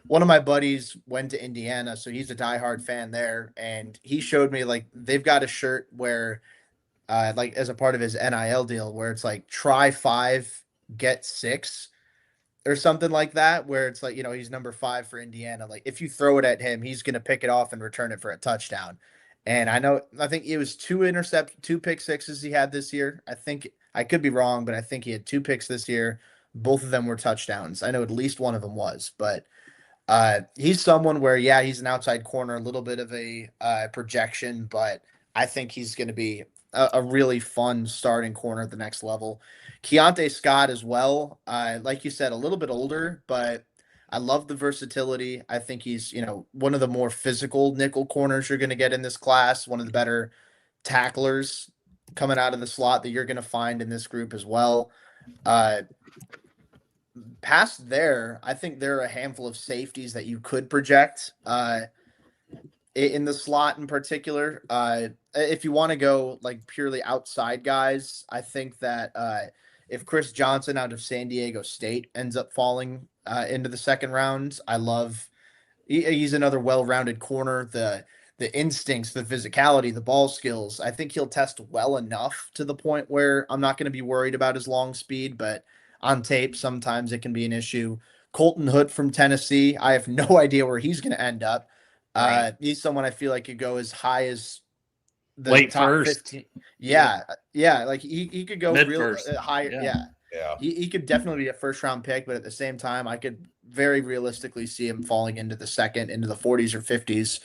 One of my buddies went to Indiana, so he's a diehard fan there, and he showed me like they've got a shirt where, like as a part of his NIL deal, where it's like try 5, get 6. Or something like that, where it's like, he's number 5 for Indiana. Like if you throw it at him, he's going to pick it off and return it for a touchdown. And I think it was 2 pick sixes he had this year. I think I could be wrong, but I think he had 2 picks this year. Both of them were touchdowns. I know at least one of them was, but he's someone where, yeah, he's an outside corner, a little bit of a projection, but I think he's going to be a really fun starting corner at the next level. Keontae Scott as well. Like you said, a little bit older, but I love the versatility. I think he's, one of the more physical nickel corners you're going to get in this class, one of the better tacklers coming out of the slot that you're going to find in this group as well. Past there, I think there are a handful of safeties that you could project in the slot in particular. If you want to go like purely outside guys, I think that if Chris Johnson out of San Diego State ends up falling into the second round, he's another well-rounded corner. The instincts, the physicality, the ball skills, I think he'll test well enough to the point where I'm not going to be worried about his long speed, but on tape, sometimes it can be an issue. Colton Hood from Tennessee, I have no idea where he's going to end up. Right. He's someone I feel like could go as high as the late top first. 15. Yeah. Like he could go real high. Yeah. He could definitely be a first round pick, but at the same time, I could very realistically see him falling into the second, into the 40s or 50s.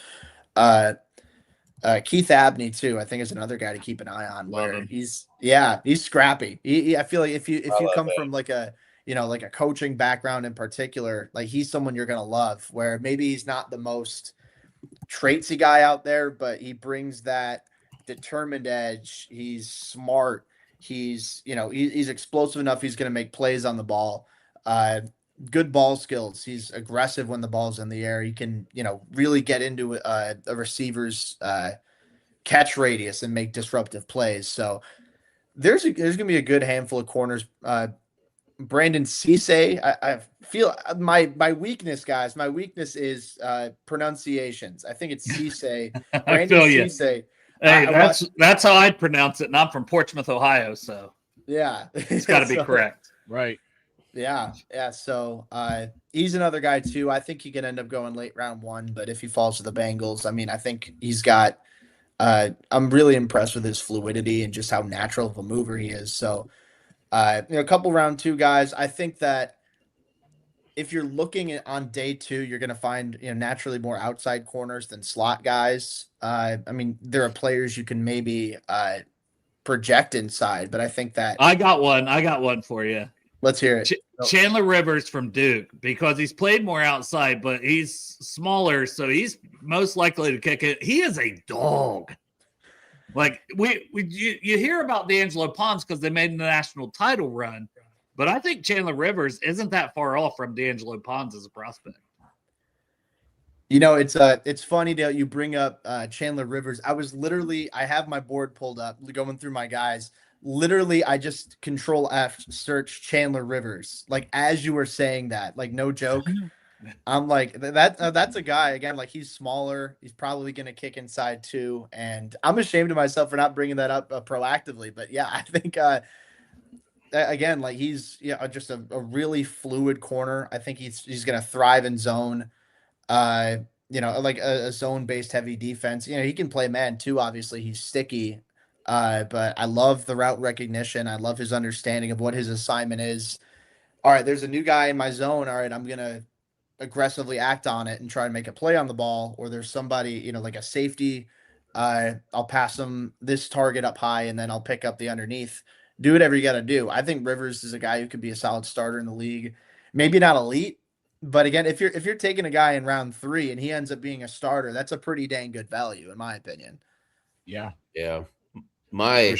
Keith Abney too, I think, is another guy to keep an eye on. Where he's scrappy. I feel like if you come from like a like a coaching background in particular, like he's someone you're gonna love. Where maybe he's not the most traitsy guy out there, but he brings that determined edge. He's smart. He's he's explosive enough. He's gonna make plays on the ball. Good ball skills. He's aggressive when the ball's in the air. He can, really get into a receiver's catch radius and make disruptive plays. So there's going to be a good handful of corners. Brandon Cisse, I feel my weakness, guys. My weakness is pronunciations. I think it's Cisse. I feel you. Cisse. Hey, that's how I'd pronounce it. And I'm from Portsmouth, Ohio, so. Yeah. It's got to be So, correct. Right. Yeah. So he's another guy too. I think he could end up going late round 1, but if he falls to the Bengals, I mean, I think he's got I'm really impressed with his fluidity and just how natural of a mover he is. So a couple round 2 guys. I think that if you're looking on day 2, you're going to find naturally more outside corners than slot guys. I mean, there are players you can maybe project inside, but I think that I got one for you. let's hear it. Chandler Rivers from Duke, because he's played more outside, but he's smaller, so he's most likely to kick it. He is a dog. Like you hear about D'Angelo Ponce because they made the national title run, but I think Chandler Rivers isn't that far off from D'Angelo Ponce as a prospect. It's funny that you bring up Chandler Rivers. I have my board pulled up, going through my guys. Literally, I just Control F search Chandler Rivers. Like as you were saying that, like no joke. I'm like that's a guy again. Like he's smaller. He's probably gonna kick inside too. And I'm ashamed of myself for not bringing that up proactively. But yeah, I think again, like he's just a really fluid corner. I think he's gonna thrive in zone. Like a zone-based heavy defense. He can play man too. Obviously, he's sticky. But I love the route recognition. I love his understanding of what his assignment is. All right, there's a new guy in my zone. All right, I'm gonna aggressively act on it and try and make a play on the ball. Or there's somebody, like a safety. I'll pass him this target up high, and then I'll pick up the underneath. Do whatever you got to do. I think Rivers is a guy who could be a solid starter in the league. Maybe not elite, but again, if you're taking a guy in round 3 and he ends up being a starter, that's a pretty dang good value, in my opinion. Yeah. Yeah. My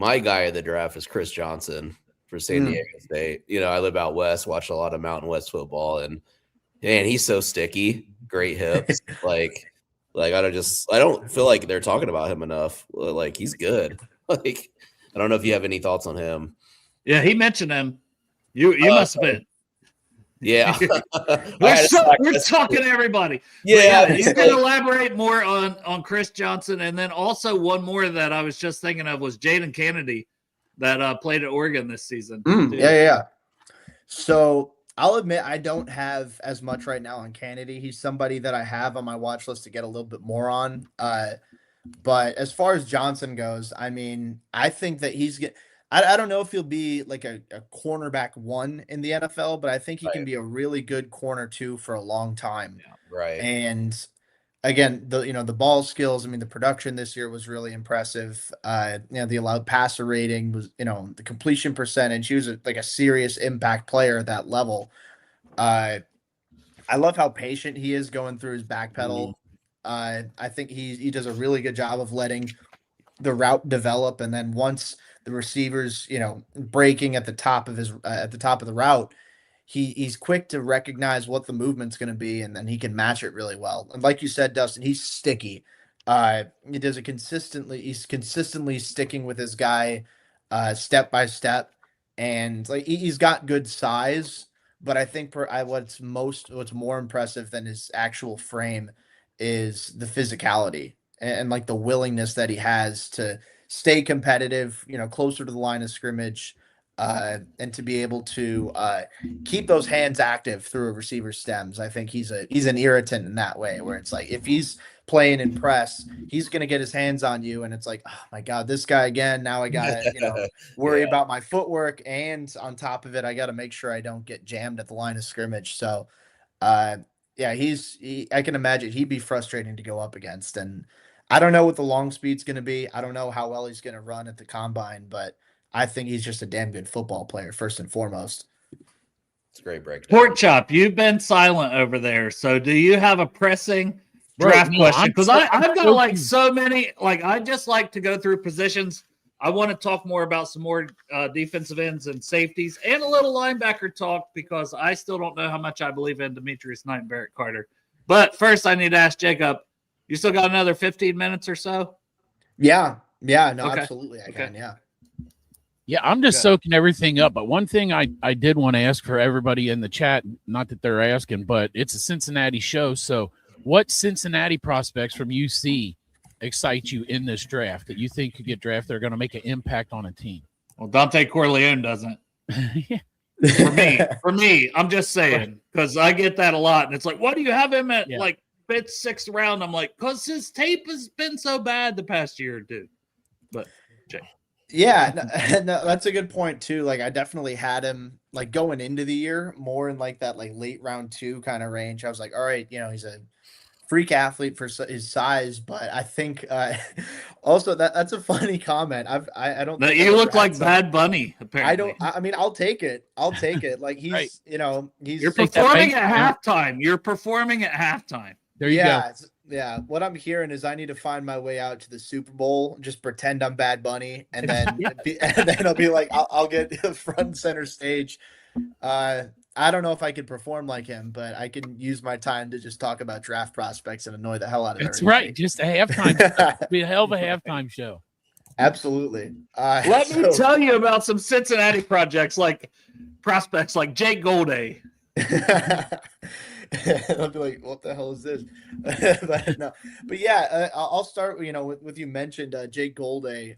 guy of the draft is Chris Johnson for San Diego State. I live out west, watch a lot of Mountain West football, and man, he's so sticky. Great hips. like I don't feel like they're talking about him enough. Like he's good. Like I don't know if you have any thoughts on him. Yeah, he mentioned him. You must have been. Yeah. we're talking to everybody. Yeah. You can elaborate more on Chris Johnson. And then also one more that I was just thinking of was Jaden Kennedy that played at Oregon this season. Yeah. So I'll admit I don't have as much right now on Kennedy. He's somebody that I have on my watch list to get a little bit more on. But as far as Johnson goes, I mean, I think that I don't know if he'll be like a cornerback 1 in the NFL, but I think he can be a really good corner 2 for a long time. Yeah, right. And again, the ball skills, I mean, the production this year was really impressive. The allowed passer rating was, the completion percentage. He was like a serious impact player at that level. I love how patient he is going through his back pedal. I think he does a really good job of letting the route develop, and then once the receivers, breaking at the top of the route, he's quick to recognize what the movement's going to be, and then he can match it really well. And like you said, Dustin, he's sticky. He does it consistently. He's consistently sticking with his guy, step by step, and like he's got good size. But I think what's more impressive than his actual frame is the physicality and like the willingness that he has to stay competitive, closer to the line of scrimmage, and to be able to keep those hands active through a receiver's stems. I think he's an irritant in that way, where it's like if he's playing in press, he's going to get his hands on you, and it's like, oh my God, this guy again. Now I got to worry about my footwork, and on top of it, I got to make sure I don't get jammed at the line of scrimmage. So, I can imagine he'd be frustrating to go up against, and I don't know what the long speed's going to be. I don't know how well he's going to run at the combine, but I think he's just a damn good football player, first and foremost. It's a great breakdown. Pork Chop, you've been silent over there. So do you have a pressing draft question? Because I've got like so many, like I just like to go through positions. I want to talk more about some more defensive ends and safeties and a little linebacker talk, because I still don't know how much I believe in Demetrius Knight and Barrett Carter. But first I need to ask Jacob, you still got another 15 minutes or so? Yeah. No, Okay. Absolutely. I can. Yeah. Yeah, I'm just soaking everything up. But one thing I did want to ask for everybody in the chat, not that they're asking, but it's a Cincinnati show. So what Cincinnati prospects from UC excite you in this draft that you think could get drafted, are going to make an impact on a team? Well, Dante Corleone doesn't. For me, I'm just saying, because I get that a lot. And it's like, why do you have him at like 5th, 6th round? I'm like, because his tape has been so bad the past year or two. But Jay. Yeah, no, that's a good point too. Like I definitely had him like going into the year more in like that like late round 2 kind of range. I was like, all right, he's a freak athlete for his size, but I think also that's a funny comment. I don't think you look like Bad Bunny. Apparently, I mean, I'll take it. Like he's right. He's you're performing at halftime. You're performing at halftime. There you go. Yeah, what I'm hearing is I need to find my way out to the Super Bowl, just pretend I'm Bad Bunny, and then I'll be like, I'll get front and center stage. I don't know if I could perform like him, but I can use my time to just talk about draft prospects and annoy the hell out of That's everybody. right. Just a halftime. Be a hell of a halftime show. Absolutely. Let me tell you about some Cincinnati prospects like Jake Golday. I'll be like, what the hell is this? but yeah, I'll start. With you mentioned Jake Golday.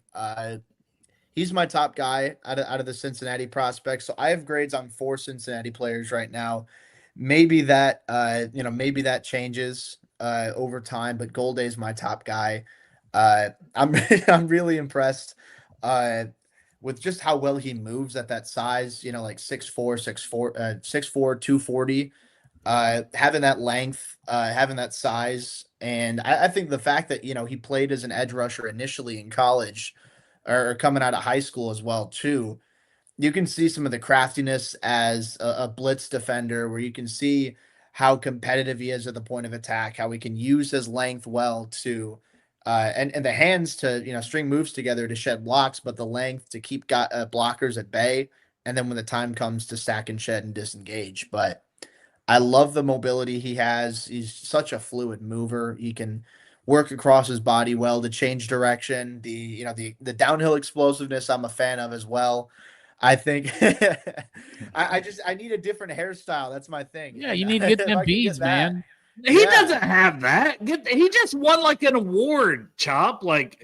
He's my top guy out of the Cincinnati prospects. So I have grades on 4 Cincinnati players right now. Maybe that maybe that changes over time, but Golday is my top guy. I'm really impressed with just how well he moves at that size. Like 6'4", 240. Having that length, having that size, and I think the fact that he played as an edge rusher initially in college, or coming out of high school as well too, you can see some of the craftiness as a blitz defender, where you can see how competitive he is at the point of attack, how he can use his length well to and the hands to string moves together to shed blocks, but the length to keep blockers at bay, and then when the time comes to stack and shed and disengage. But I love the mobility he has. He's such a fluid mover. He can work across his body well to change direction. The downhill explosiveness I'm a fan of as well. I think I need a different hairstyle. That's my thing. Yeah, you need to get them beads, man. He doesn't have that. He just won like an award, Chop. Like,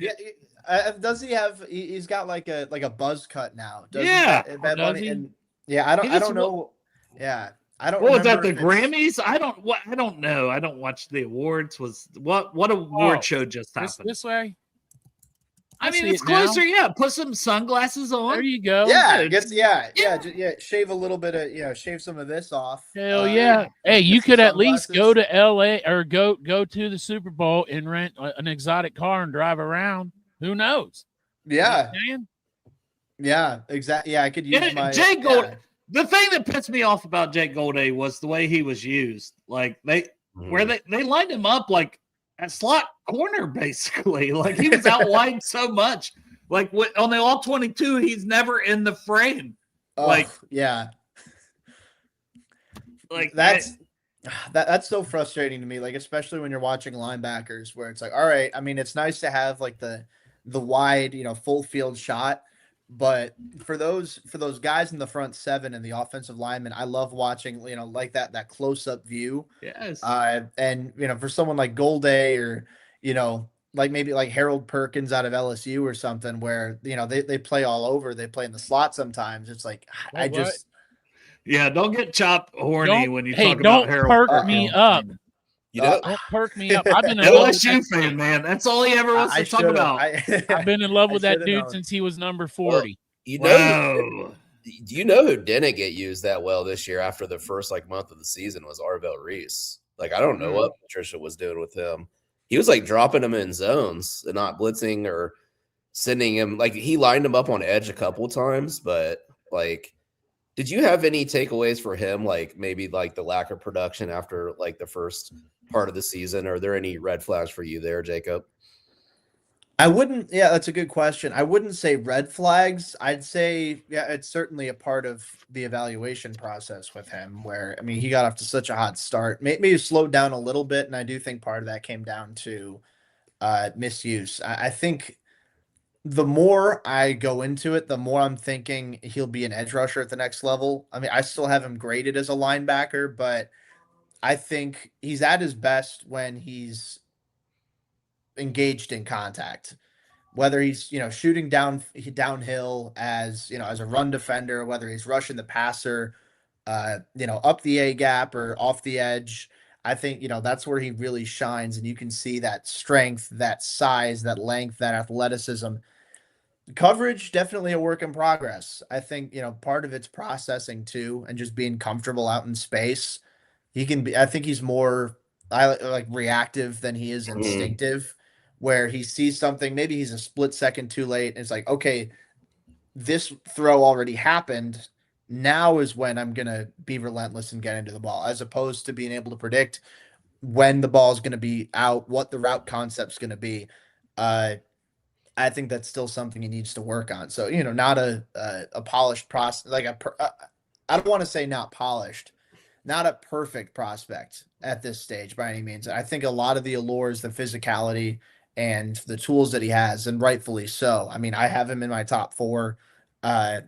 does he have? He's got like a buzz cut now. Yeah, does he? And I don't know. Yeah. I don't. What was that? The Grammys? I don't know. I don't watch the awards. What award show just happened? This way. I mean, it's closer. Yeah, put some sunglasses on. There you go. Yeah. Shave a little bit of shave some of this off. Hell yeah! Hey, you could at least go to LA or go to the Super Bowl and rent an exotic car and drive around. Who knows? Yeah. Yeah. Exactly. Yeah, I could use my Jake Golday. Yeah. The thing that pissed me off about Jake Golday was the way he was used. Like they lined him up like at slot corner, basically. Like he was out wide so much. Like on the All-22, he's never in the frame. Yeah. Like that's so frustrating to me. Like, especially when you're watching linebackers, where it's like, all right, I mean, it's nice to have like the wide, full field shot. But for those guys in the front 7 and the offensive linemen, I love watching, like that close up view. Yes. And for someone like Golday, or like maybe like Harold Perkins out of LSU or something, where they play all over. They play in the slot sometimes. It's like don't get Chop horny when you talk about Harold. Don't perk me up. Don't perk me up. I've been an LSU fan, man. That's all he ever wants to talk about. I've been in love with that dude since he was number 40. Well, do you know who didn't get used that well this year after the first month of the season was Arvell Reese. Like, I don't know what Patricia was doing with him. He was like dropping him in zones and not blitzing or sending him. Like, he lined him up on edge a couple times, but like, did you have any takeaways for him? Like maybe like the lack of production after like the first part of the season? Are there any red flags for you there, Jacob? I wouldn't. Yeah, that's a good question. I wouldn't say red flags. I'd say, it's certainly a part of the evaluation process with him, where, I mean, he got off to such a hot start. Maybe he slowed down a little bit, and I do think part of that came down to misuse. I think the more I go into it, the more I'm thinking he'll be an edge rusher at the next level. I mean, I still have him graded as a linebacker, but I think he's at his best when he's engaged in contact. whether he's, shooting downhill as, as a run defender, whether he's rushing the passer, up the A gap or off the edge. I think, that's where he really shines. And you can see that strength, that size, that length, that athleticism. Coverage, definitely a work in progress. I think, part of it's processing too, and just being comfortable out in space. I think he's more like reactive than he is instinctive, where he sees something, maybe he's a split second too late. And it's like, okay, this throw already happened. Now is when I'm going to be relentless and get into the ball, as opposed to being able to predict when the ball is going to be out, what the route concept's going to be. I think that's still something he needs to work on. So, not a polished process, like I don't want to say not polished, not a perfect prospect at this stage by any means. I think a lot of the allures, the physicality, and the tools that he has, and rightfully so. I mean, I have him in my top 4. I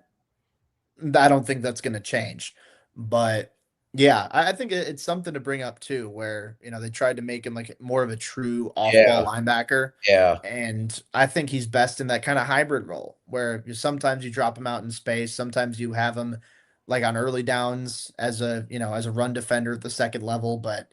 don't think that's going to change, but yeah, I think it's something to bring up too, where, they tried to make him like more of a true off-ball linebacker. Yeah. And I think he's best in that kind of hybrid role, where sometimes you drop him out in space, sometimes you have him like on early downs as a run defender at the second level. But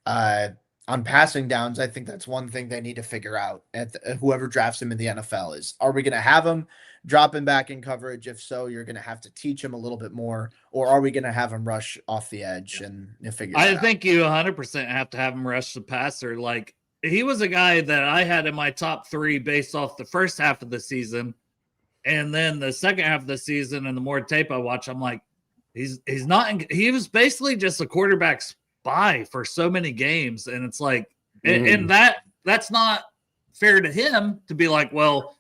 on passing downs, I think that's one thing they need to figure out at whoever drafts him in the NFL is, are we going to have him dropping back in coverage? If so, you're going to have to teach him a little bit more, or are we going to have him rush off the edge and figure it out? I think you 100% have to have him rush the passer. Like, he was a guy that I had in my top 3 based off the first half of the season. And then the second half of the season, and the more tape I watch, I'm like, he was basically just a quarterback spy for so many games. And it's like, and that's not fair to him to be like, well,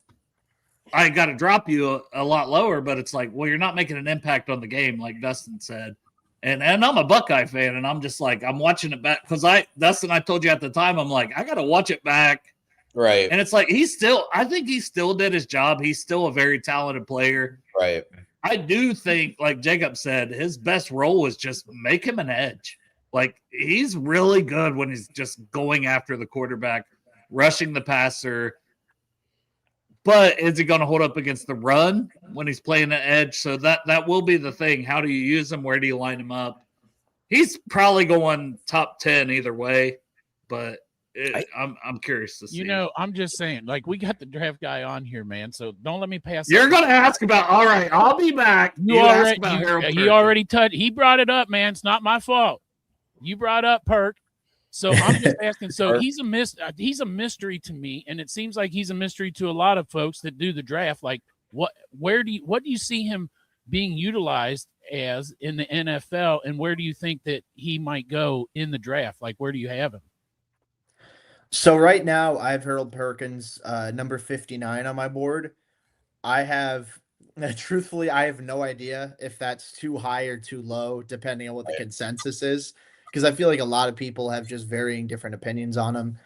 I got to drop you a lot lower, but it's like, well, you're not making an impact on the game, like Dustin said. And I'm a Buckeye fan, and I'm just like, I'm watching it back because Dustin, I told you at the time, I'm like, I got to watch it back. Right. And it's like, I think he still did his job. He's still a very talented player. Right. I do think, like Jacob said, his best role is just make him an edge. Like, he's really good when he's just going after the quarterback, rushing the passer. But is he going to hold up against the run when he's playing the edge? So that will be the thing. How do you use him? Where do you line him up? He's probably going top 10 either way, but I'm curious to see. I'm just saying, like, we got the draft guy on here, man. So don't let me pass. You're going to ask about. All right, I'll be back. He already touched. He brought it up, man. It's not my fault. You brought up Perk. So I'm just asking. So he's a mystery to me, and it seems like he's a mystery to a lot of folks that do the draft. Like, what do you see him being utilized as in the NFL, and where do you think that he might go in the draft? Like, where do you have him? So right now, I have Harold Perkins, number 59 on my board. Truthfully, I have no idea if that's too high or too low, depending on what the consensus is, because I feel like a lot of people have just varying different opinions on him.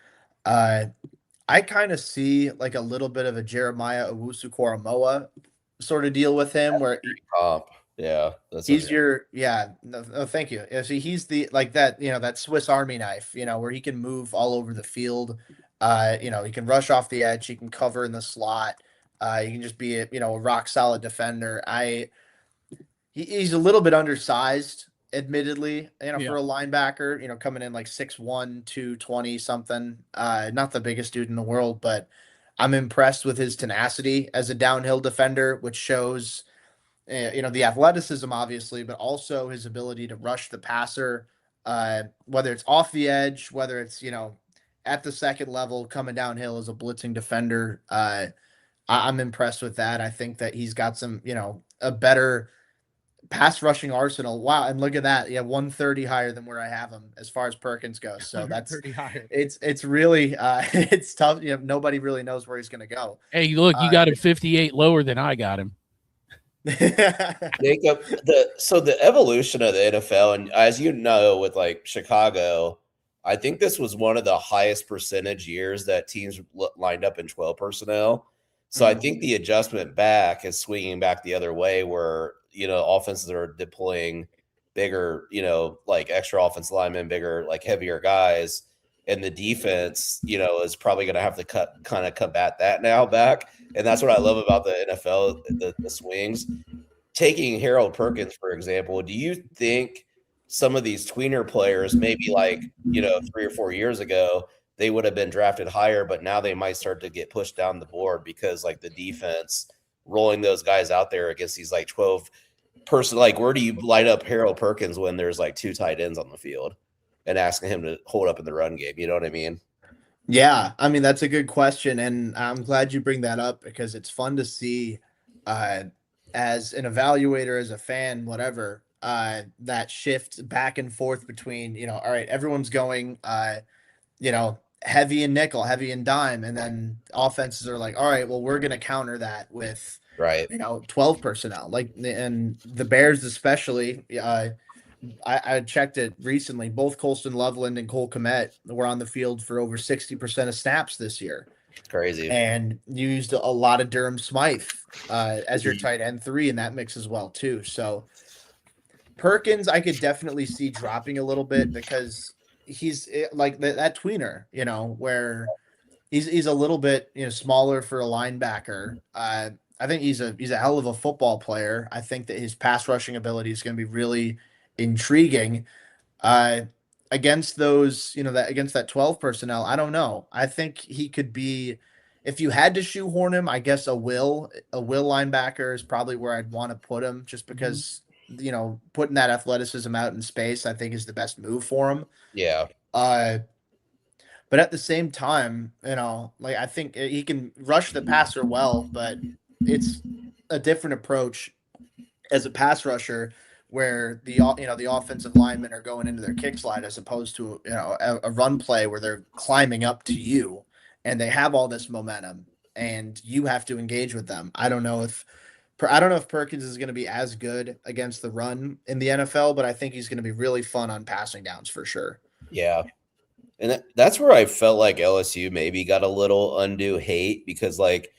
I kind of see like a little bit of a Jeremiah Owusu-Koramoah sort of deal with him, where he's your no, thank you. Yeah, see, he's the like that that Swiss Army knife, where he can move all over the field. He can rush off the edge, he can cover in the slot. He can just be a rock solid defender. He's a little bit undersized, admittedly, for a linebacker, coming in like 6'1", 220 something. Not the biggest dude in the world, but I'm impressed with his tenacity as a downhill defender, which shows the athleticism, obviously, but also his ability to rush the passer, whether it's off the edge, whether it's, at the second level, coming downhill as a blitzing defender. I'm impressed with that. I think that he's got some, a better pass rushing arsenal. Wow. And look at that. Yeah. 130 higher than where I have him as far as Perkins goes. So that's higher. It's really, it's tough. Nobody really knows where he's going to go. Hey, look, you got him 58 lower than I got him. Jacob, the evolution of the NFL, and as you know, with like Chicago, I think this was one of the highest percentage years that teams lined up in 12 personnel. So I think the adjustment back is swinging back the other way, where offenses are deploying bigger, like extra offensive linemen, bigger, like heavier guys. and the defense, is probably going to have to kind of combat that now back. And that's what I love about the NFL, the swings. Taking Harold Perkins, for example, do you think some of these tweener players, maybe like, 3 or 4 years ago, they would have been drafted higher, but now they might start to get pushed down the board because like the defense rolling those guys out there against these like 12 person, like where do you light up Harold Perkins when there's like 2 tight ends on the field and asking him to hold up in the run game? You know what I mean? Yeah, I mean, that's a good question. And I'm glad you bring that up because it's fun to see as an evaluator, as a fan, whatever, that shift back and forth between, all right, everyone's going, heavy in nickel, heavy in dime. And then offenses are like, all right, well, we're going to counter that with, Right. 12 personnel. Like, and the Bears especially, I checked it recently. Both Colston Loveland and Cole Kmet were on the field for over 60% of snaps this year. Crazy. And used a lot of Durham Smythe as your tight end 3 in that mix as well, too. So Perkins, I could definitely see dropping a little bit because he's like that tweener, where he's a little bit smaller for a linebacker. I think he's a hell of a football player. I think that his pass rushing ability is going to be really intriguing. Against those, against that 12 personnel, I don't know. I think he could be, if you had to shoehorn him, I guess a will linebacker is probably where I'd want to put him, just because putting that athleticism out in space, I think is the best move for him. Yeah. But at the same time, like I think he can rush the passer well, but it's a different approach as a pass rusher, where the offensive linemen are going into their kick slide as opposed to a run play where they're climbing up to you and they have all this momentum and you have to engage with them. I don't know if Perkins is going to be as good against the run in the NFL, but I think he's going to be really fun on passing downs for sure. Yeah. And that's where I felt like LSU maybe got a little undue hate because like,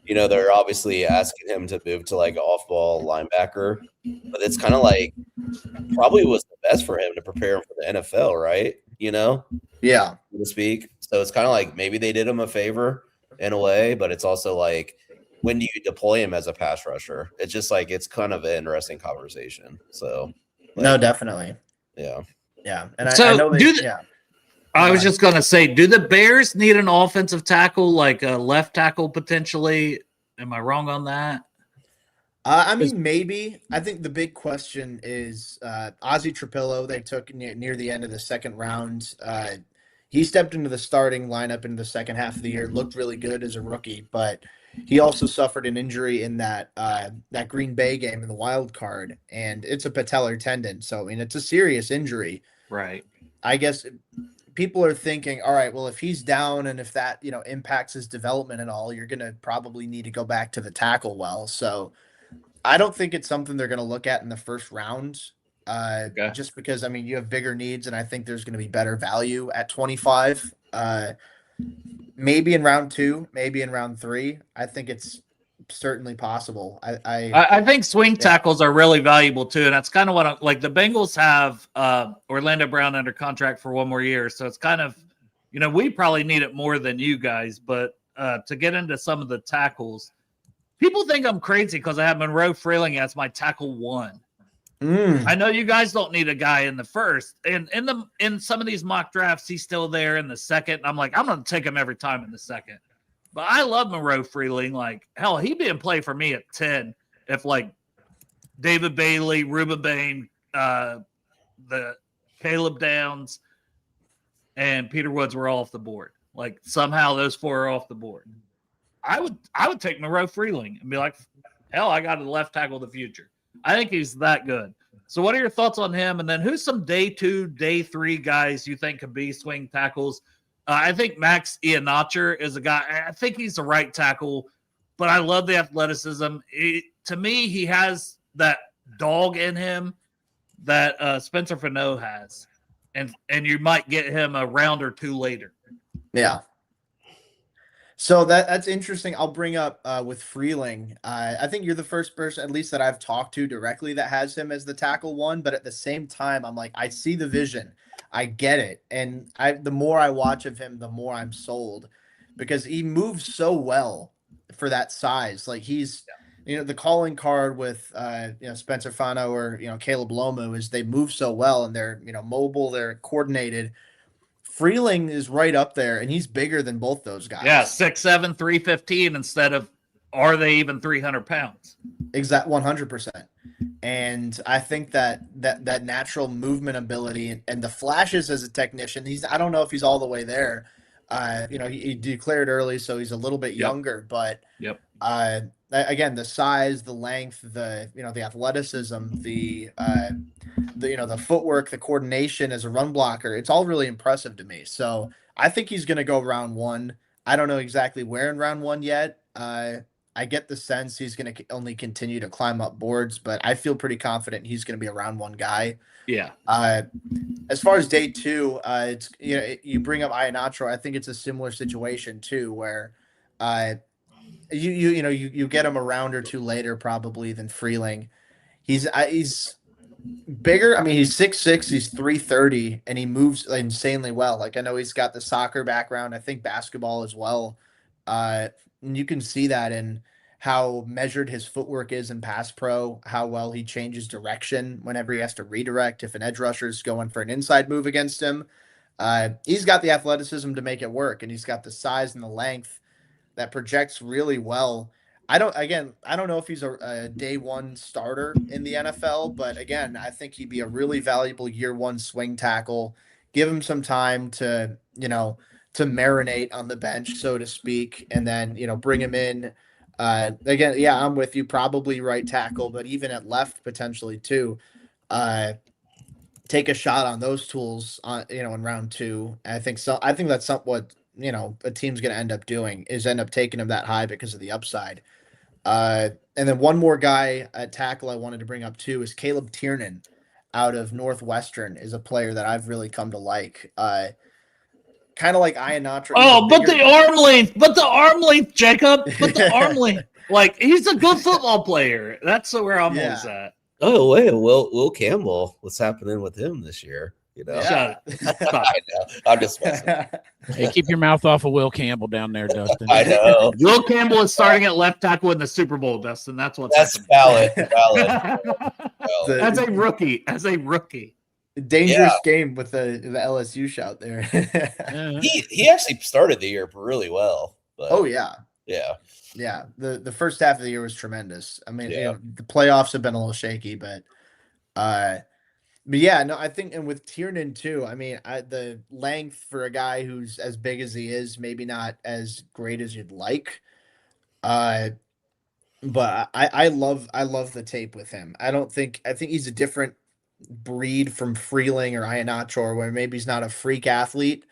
they're obviously asking him to move to like an off-ball linebacker, but it's kind of like probably was the best for him to prepare him for the NFL, right? Yeah, so to speak. So it's kind of like maybe they did him a favor in a way, but it's also like when do you deploy him as a pass rusher? It's just like it's kind of an interesting conversation. So no, definitely. Yeah. And so I know I was just going to say, do the Bears need an offensive tackle, like a left tackle potentially? Am I wrong on that? I mean, maybe. I think the big question is Ozzie Trapillo. They took near the end of the second round. He stepped into the starting lineup in the second half of the year, looked really good as a rookie, but he also suffered an injury in that Green Bay game in the wild card, and it's a patellar tendon. So, I mean, it's a serious injury. Right. I guess people are thinking, all right, well, if he's down and if that, impacts his development and all, you're going to probably need to go back to the tackle well. So I don't think it's something they're going to look at in the first round, just because, I mean, you have bigger needs and I think there's going to be better value at 25. Maybe in round 2, maybe in round 3. I think it's certainly possible. I think swing tackles are really valuable too, and that's kind of what like the Bengals have Orlando Brown under contract for 1 more year, so it's kind of we probably need it more than you guys, but to get into some of the tackles, people think I'm crazy because I have Monroe Freeling as my tackle 1. I know you guys don't need a guy in the first, and in some of these mock drafts, he's still there in the second. I'm like, I'm going to take him every time in the second. But I love Monroe Freeling. Like, hell, he'd be in play for me at 10 if, like, David Bailey, Ruben Bain, the Caleb Downs, and Peter Woods were all off the board. Like, somehow those 4 are off the board. I would take Monroe Freeling and be like, hell, I got a left tackle of the future. I think he's that good. So what are your thoughts on him? And then who's some day 2, day 3 guys you think could be swing tackles? I think Max Iheanacho is a guy. I think he's the right tackle, but I love the athleticism. To me, he has that dog in him that Spencer Fano has, and you might get him a round or 2 later. Yeah. So that's interesting. I'll bring up with Freeling. I think you're the first person, at least that I've talked to directly, that has him as the tackle 1. But at the same time, I'm like, I see the vision. I get it. And the more I watch of him, the more I'm sold because he moves so well for that size. Like he's, the calling card with, Spencer Fano or, Caleb Lomu is they move so well and they're, mobile, they're coordinated. Freeling is right up there and he's bigger than both those guys. Yeah, 6'7", 315 instead of, are they even 300 pounds? Exact 100%. And I think that natural movement ability and the flashes as a technician, I don't know if he's all the way there. He declared early, so he's a little bit younger, but again, the size, the length, the athleticism, the footwork, the coordination as a run blocker, it's all really impressive to me. So I think he's going to go round 1. I don't know exactly where in round 1 yet. I get the sense he's going to only continue to climb up boards, but I feel pretty confident he's going to be a round 1 guy. Yeah. As far as day 2, it's you bring up Iheanacho. I think it's a similar situation too, where you get him a round or 2 later probably than Freeling. He's bigger. I mean, he's 6'6", he's 330, and he moves insanely well. Like I know he's got the soccer background. I think basketball as well. And you can see that in how measured his footwork is in pass pro, how well he changes direction whenever he has to redirect. If an edge rusher is going for an inside move against him, he's got the athleticism to make it work, and he's got the size and the length that projects really well. I don't know if he's a day 1 starter in the NFL, but again, I think he'd be a really valuable year 1 swing tackle. Give him some time to marinate on the bench, so to speak, and then, bring him in. Again, yeah, I'm with you. Probably right tackle, but even at left potentially too. Take a shot on those tools in round 2. I think so. I think that's what a team's going to end up doing is end up taking him that high because of the upside. And then one more guy at tackle I wanted to bring up too is Caleb Tiernan out of Northwestern is a player that I've really come to like. Kind of like Iheanacho. Oh, but the arm length, Jacob. But the arm length. Like, he's a good football player. That's where I'm always at. Oh, wait, Will Campbell. What's happening with him this year? Shut I know. I'm just messing. Hey, keep your mouth off of Will Campbell down there, Dustin. I know. Will Campbell is starting at left tackle in the Super Bowl, Dustin. That's valid. As a rookie. Dangerous game with the LSU shout there. He actually started the year really well. But, oh yeah. Yeah. The first half of the year was tremendous. I mean, the playoffs have been a little shaky, but yeah, no, I think, and with Tiernan too. I mean, the length for a guy who's as big as he is, maybe not as great as you'd like. But I love the tape with him. I think he's a different breed from Freeling or Iheanacho, or where maybe he's not a freak athlete.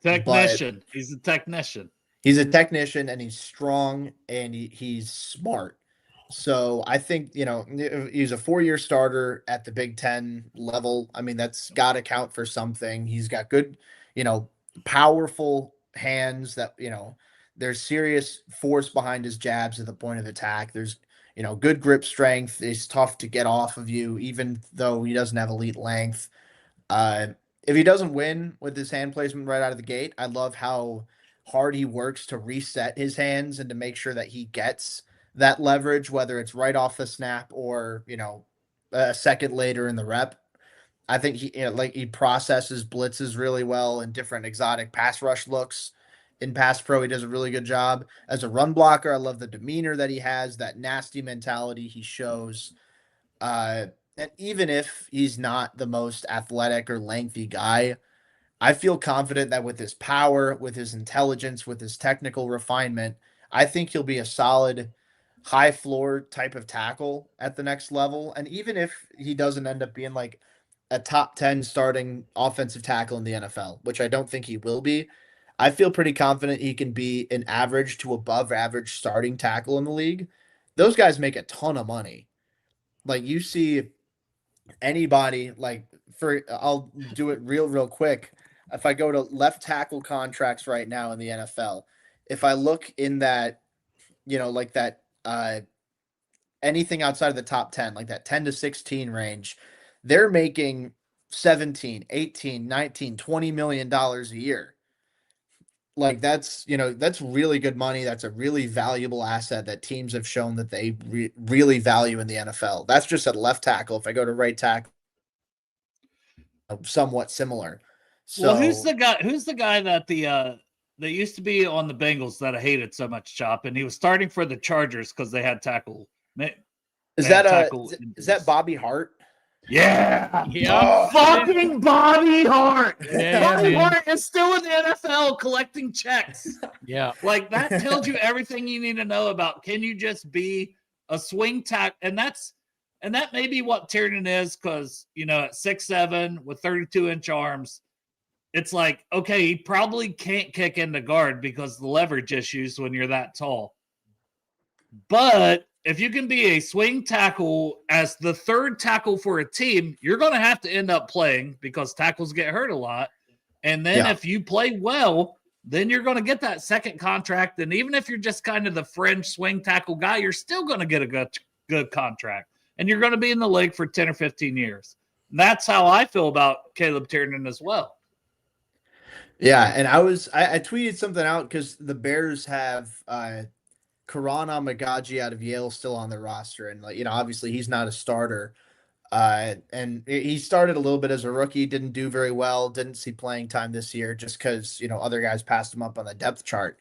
Technician. He's a technician. He's a technician, and he's strong, and he's smart. So I think, he's a 4-year starter at the Big Ten level. I mean, that's got to count for something. He's got good, powerful hands that, there's serious force behind his jabs at the point of attack. There's, good grip strength. He's tough to get off of you, even though he doesn't have elite length. If he doesn't win with his hand placement right out of the gate, I love how hard he works to reset his hands and to make sure that he gets that leverage, whether it's right off the snap or, a second later in the rep. I think he processes blitzes really well and different exotic pass rush looks. In pass pro, he does a really good job. As a run blocker, I love the demeanor that he has, that nasty mentality he shows. And even if he's not the most athletic or lengthy guy, I feel confident that with his power, with his intelligence, with his technical refinement, I think he'll be a solid high floor type of tackle at the next level. And even if he doesn't end up being like a top 10 starting offensive tackle in the NFL, which I don't think he will be, I feel pretty confident he can be an average to above average starting tackle in the league. Those guys make a ton of money. Like, you see anybody, I'll do it real quick. If I go to left tackle contracts right now in the NFL, if I look in that, anything outside of the top 10, like that 10 to 16 range, they're making 17, 18, 19, $20 million a year. Like that's really good money. That's a really valuable asset that teams have shown that they really value in the NFL. That's just at left tackle. If I go to right tackle, somewhat similar. So Well, who's the guy? Who's the guy that that used to be on the Bengals that I hated so much, Chop, and he was starting for the Chargers because they had tackle. Is that Bobby Hart? Yeah. Yeah. Fucking Bobby Hart. Yeah, Bobby man. Hart is still in the NFL collecting checks. Yeah. Like that tells you everything you need to know about can you just be a swing tackle? And that may be what Tiernan is, because at 6'7" with 32-inch arms, it's like, okay, he probably can't kick into guard because the leverage issues when you're that tall. But if you can be a swing tackle as the third tackle for a team, you're going to have to end up playing because tackles get hurt a lot. And then if you play well, then you're going to get that second contract. And even if you're just kind of the fringe swing tackle guy, you're still going to get a good contract. And you're going to be in the league for 10 or 15 years. And that's how I feel about Caleb Tiernan as well. Yeah, and I tweeted something out because the Bears have Karan Amagaji out of Yale still on their roster, and obviously he's not a starter. And he started a little bit as a rookie, didn't do very well, didn't see playing time this year just because other guys passed him up on the depth chart.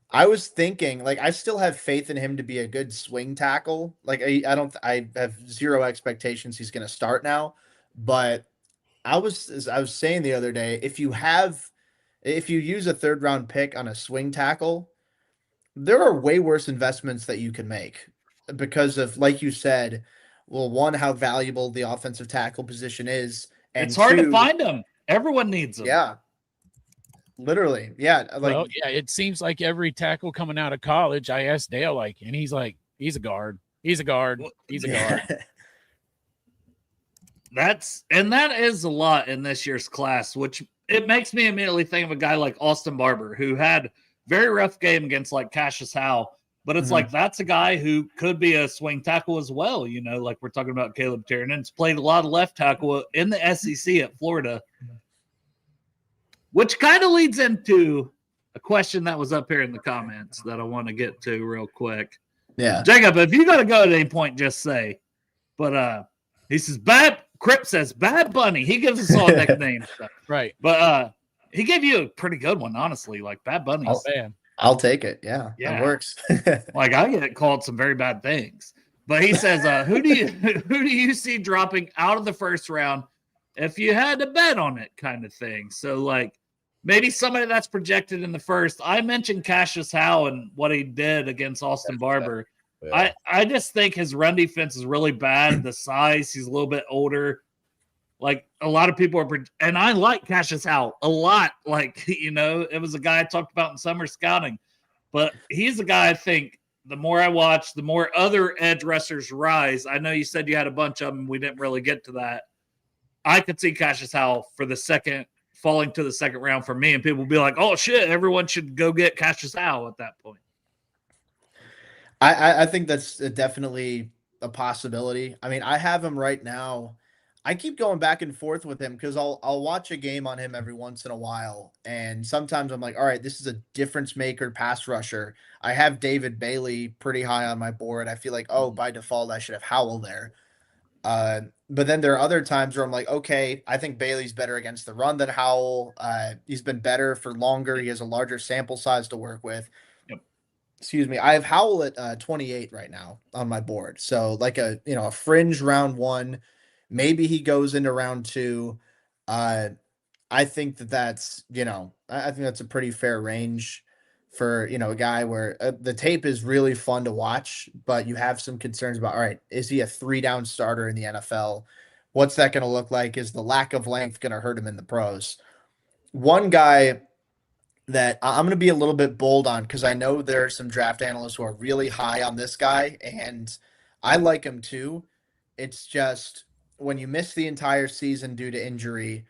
I was thinking, I still have faith in him to be a good swing tackle. I have zero expectations he's going to start now, but I was saying the other day, if you use a third round pick on a swing tackle, there are way worse investments that you can make because of, like you said, well, one, how valuable the offensive tackle position is. And it's hard two, to find them. Everyone needs them. Yeah. Literally. Yeah. It seems like every tackle coming out of college, I asked Dale, and he's like, he's a guard. He's a guard. He's a guard. That is a lot in this year's class, which it makes me immediately think of a guy like Austin Barber, who had very rough game against Cassius Howe, but it's that's a guy who could be a swing tackle as well. We're talking about Caleb Tiernan's played a lot of left tackle in the SEC at Florida, which kind of leads into a question that was up here in the comments that I want to get to real quick. Yeah. Jacob, if you got to go at any point, just say, but he says, Crip says, Bad Bunny. He gives us all nicknames. Right. But he gave you a pretty good one, honestly. Bad Bunny. Oh, man. I'll take it. Yeah. That works. I get called some very bad things. But he says, who do you see dropping out of the first round if you had to bet on it, kind of thing? So maybe somebody that's projected in the first. I mentioned Cassius Howe and what he did against Austin Barber. Yeah. I just think his run defense is really bad. The size, he's a little bit older. A lot of people and I like Cassius Howe a lot. It was a guy I talked about in summer scouting, but he's a guy I think the more I watch, the more other edge rushers rise. I know you said you had a bunch of them. We didn't really get to that. I could see Cassius Howe falling to the second round for me, and people will be like, oh shit, everyone should go get Cassius Howe at that point. I think that's definitely a possibility. I mean, I have him right now. I keep going back and forth with him because I'll watch a game on him every once in a while, and sometimes I'm like, all right, this is a difference maker pass rusher. I have David Bailey pretty high on my board. I feel like, by default, I should have Howell there. But then there are other times where I'm like, okay, I think Bailey's better against the run than Howell. He's been better for longer. He has a larger sample size to work with. Yep. Excuse me. I have Howell at 28 right now on my board. So a fringe round one. Maybe he goes into round two. I think that's, I think that's a pretty fair range for, a guy where the tape is really fun to watch, but you have some concerns about, all right, is he a 3-down starter in the NFL? What's that going to look like? Is the lack of length going to hurt him in the pros? One guy that I'm going to be a little bit bold on, because I know there are some draft analysts who are really high on this guy, and I like him too. It's just, when you miss the entire season due to injury,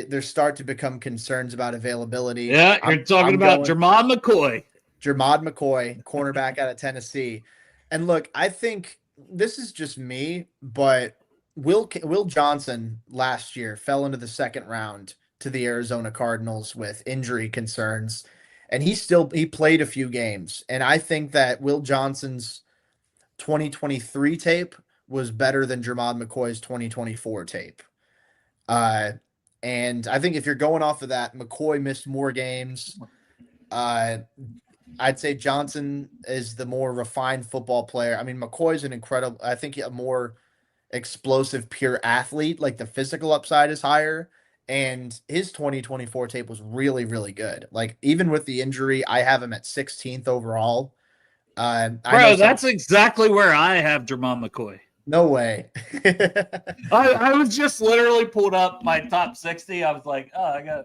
there start to become concerns about availability. Yeah, you're talking about Jermod McCoy. Jermod McCoy, cornerback out of Tennessee. And look, I think this is just me, but Will Johnson last year fell into the second round to the Arizona Cardinals with injury concerns, and he played a few games. And I think that Will Johnson's 2023 tape was better than Jermod McCoy's 2024 tape. And I think if you're going off of that, McCoy missed more games. I'd say Johnson is the more refined football player. I mean, McCoy's an incredible, I think a more explosive, pure athlete. Like the physical upside is higher. And his 2024 tape was really, really good. Like even with the injury, I have him at 16th overall. Bro, that's exactly where I have Jermon McCoy. No way. I was just literally pulled up my top 60. I was like, oh, I got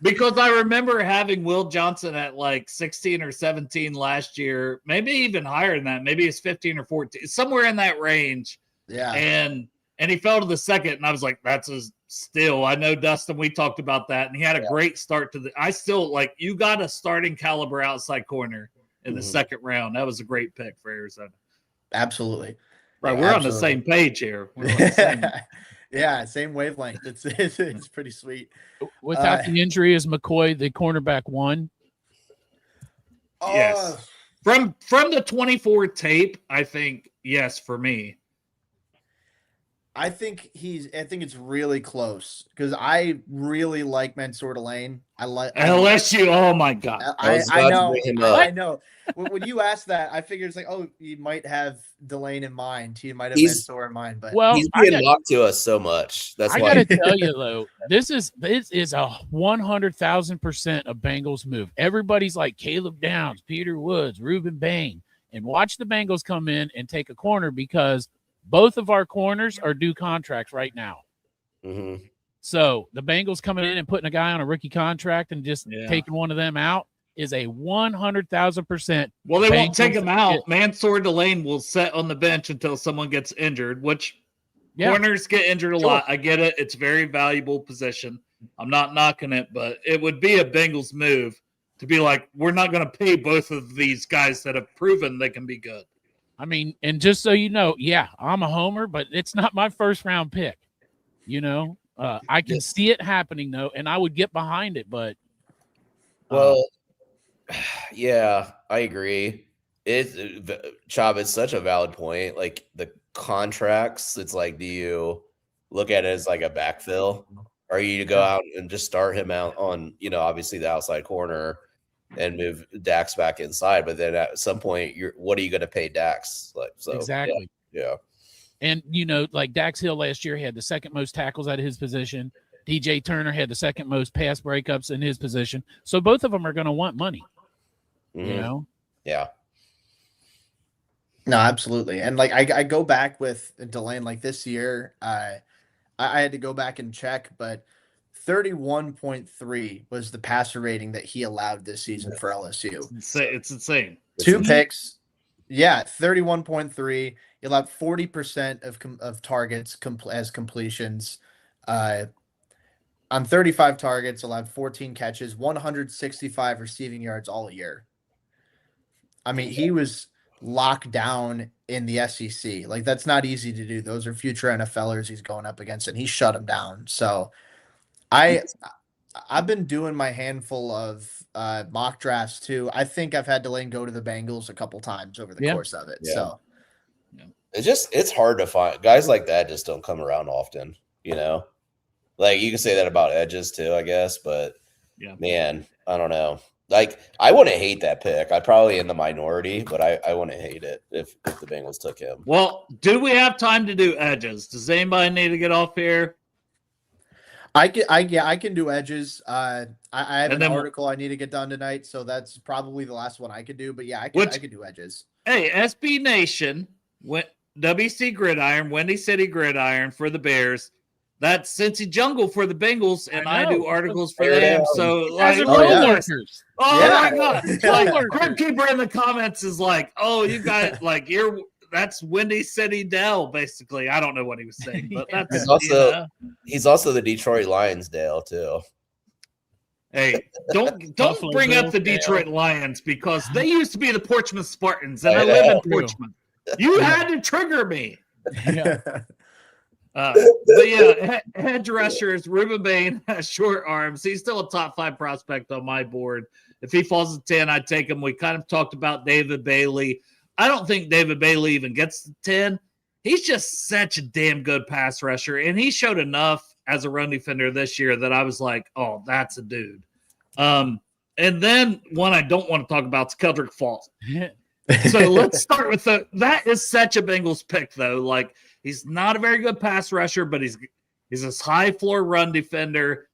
because I remember having Will Johnson at like 16 or 17 last year, maybe even higher than that. Maybe it's 15 or 14, somewhere in that range. Yeah. And he fell to the second, and I was like, that's a still. I know, Dustin, we talked about that, and he had a great start to I still like, you got a starting caliber outside corner in the second round. That was a great pick for Arizona. Absolutely. Right, we're on the same page here. We're on the same. Yeah, same wavelength. It's pretty sweet. Without the injury, is McCoy the cornerback one? Yes. From the 24 tape, I think yes for me. I think it's really close because I really like Mansour Delane. LSU. Oh my God. I know. When you ask that, I figured it's like, oh, you might have Delane in mind. He might have Mansour in mind, but he's being mocked to us so much. That's why I gotta tell you though, this is a 100,000% a Bengals move. Everybody's like Caleb Downs, Peter Woods, Reuben Bain, and watch the Bengals come in and take a corner because both of our corners are due contracts right now. Mm-hmm. So the Bengals coming in and putting a guy on a rookie contract and just taking one of them out is a 100,000%. Well, they won't take him out. Mansour Delane will sit on the bench until someone gets injured, which corners get injured a lot. I get it. It's a very valuable position. I'm not knocking it, but it would be a Bengals move to be like, we're not going to pay both of these guys that have proven they can be good. I mean, and just so you know, I'm a homer, but it's not my first round pick. You know, I can see it happening though, and I would get behind it. But yeah, I agree. Chab, it's such a valid point. Like the contracts, it's like, do you look at it as like a backfill, or you go out and just start him out on, obviously the outside corner and move Dax back inside, but then at some point, what are you going to pay Dax? Exactly. Yeah. And like Dax Hill last year had the second most tackles out of his position. DJ Turner had the second most pass breakups in his position. So both of them are going to want money. Mm-hmm. Yeah. No, absolutely. And like I go back with Delane, like this year, I had to go back and check, but 31.3 was the passer rating that he allowed this season for LSU. It's insane. 2 picks. Yeah, 31.3. He allowed 40% of targets as completions. On 35 targets, allowed 14 catches, 165 receiving yards all year. I mean, he was locked down in the SEC. Like, that's not easy to do. Those are future NFLers he's going up against, and he shut them down. So I've been doing my handful of mock drafts too. I think I've had Delane go to the Bengals a couple times over the course of it. Yeah. So it's hard to find guys like that. Just don't come around often, like you can say that about edges too, I guess, but man, I don't know. Like I wouldn't hate that pick. I'd probably in the minority, but I wouldn't hate it if the Bengals took him. Well, do we have time to do edges? Does anybody need to get off here? I can do edges. I have an article I need to get done tonight, so that's probably the last one I could do. But yeah, I could do edges. Hey, SB Nation, WC Gridiron, Windy City Gridiron for the Bears. That's Cincy Jungle for the Bengals, and I do articles for them. So, like, my God, like, Crypt Keeper in the comments is like, "Oh, you got like that's Windy City Dell." Basically, I don't know what he was saying, but that's he's also the Detroit Lions Dale too. Hey, don't bring up the Detroit Lions because they used to be the Portsmouth Spartans, and I live in Portsmouth. You had to trigger me. Yeah. But yeah, edge rushers, Ruben Bain has short arms. He's still a top 5 prospect on my board. If he falls to 10, I'd take him. We kind of talked about David Bailey. I don't think David Bailey even gets to 10. He's just such a damn good pass rusher, and he showed enough as a run defender this year that I was like, oh, that's a dude. And then one I don't want to talk about is Keldrick Falls. So let's start with that is such a Bengals pick, though. Like, he's not a very good pass rusher, but he's this high floor run defender.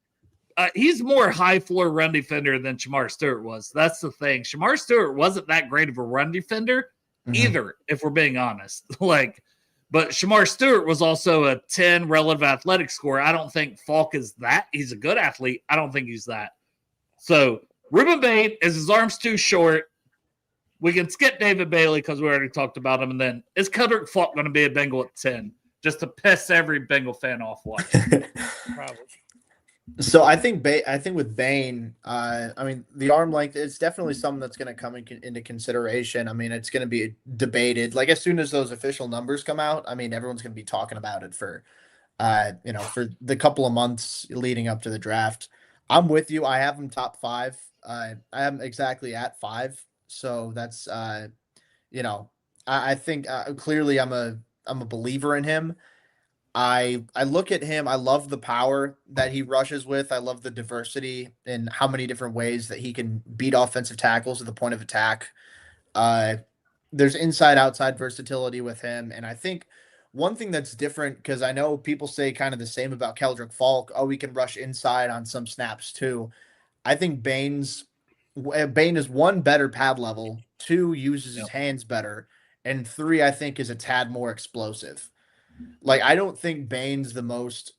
He's more high floor run defender than Shamar Stewart was. That's the thing. Shamar Stewart wasn't that great of a run defender either, if we're being honest. But Shamar Stewart was also a 10 relative athletic score. I don't think Falk is that. He's a good athlete. I don't think he's that. So Ruben Bain, is his arms too short? We can skip David Bailey because we already talked about him. And then is Keldrick Falk going to be a Bengal at 10? Just to piss every Bengal fan off watching. Probably. So I think with Bain, the arm length is definitely something that's going to come into consideration. I mean, it's going to be debated. Like, as soon as those official numbers come out, I mean, everyone's going to be talking about it for the couple of months leading up to the draft. I'm with you. I have him top 5. I am exactly at 5. So that's, I think clearly I'm a believer in him. I look at him. I love the power that he rushes with. I love the diversity in how many different ways that he can beat offensive tackles at the point of attack. There's inside-outside versatility with him. And I think one thing that's different, because I know people say kind of the same about Keldrick Falk. Oh, we can rush inside on some snaps too. I think Bain is 1, better pad level, 2, uses his hands better, and 3, I think, is a tad more explosive. Like, I don't think Bain's the most,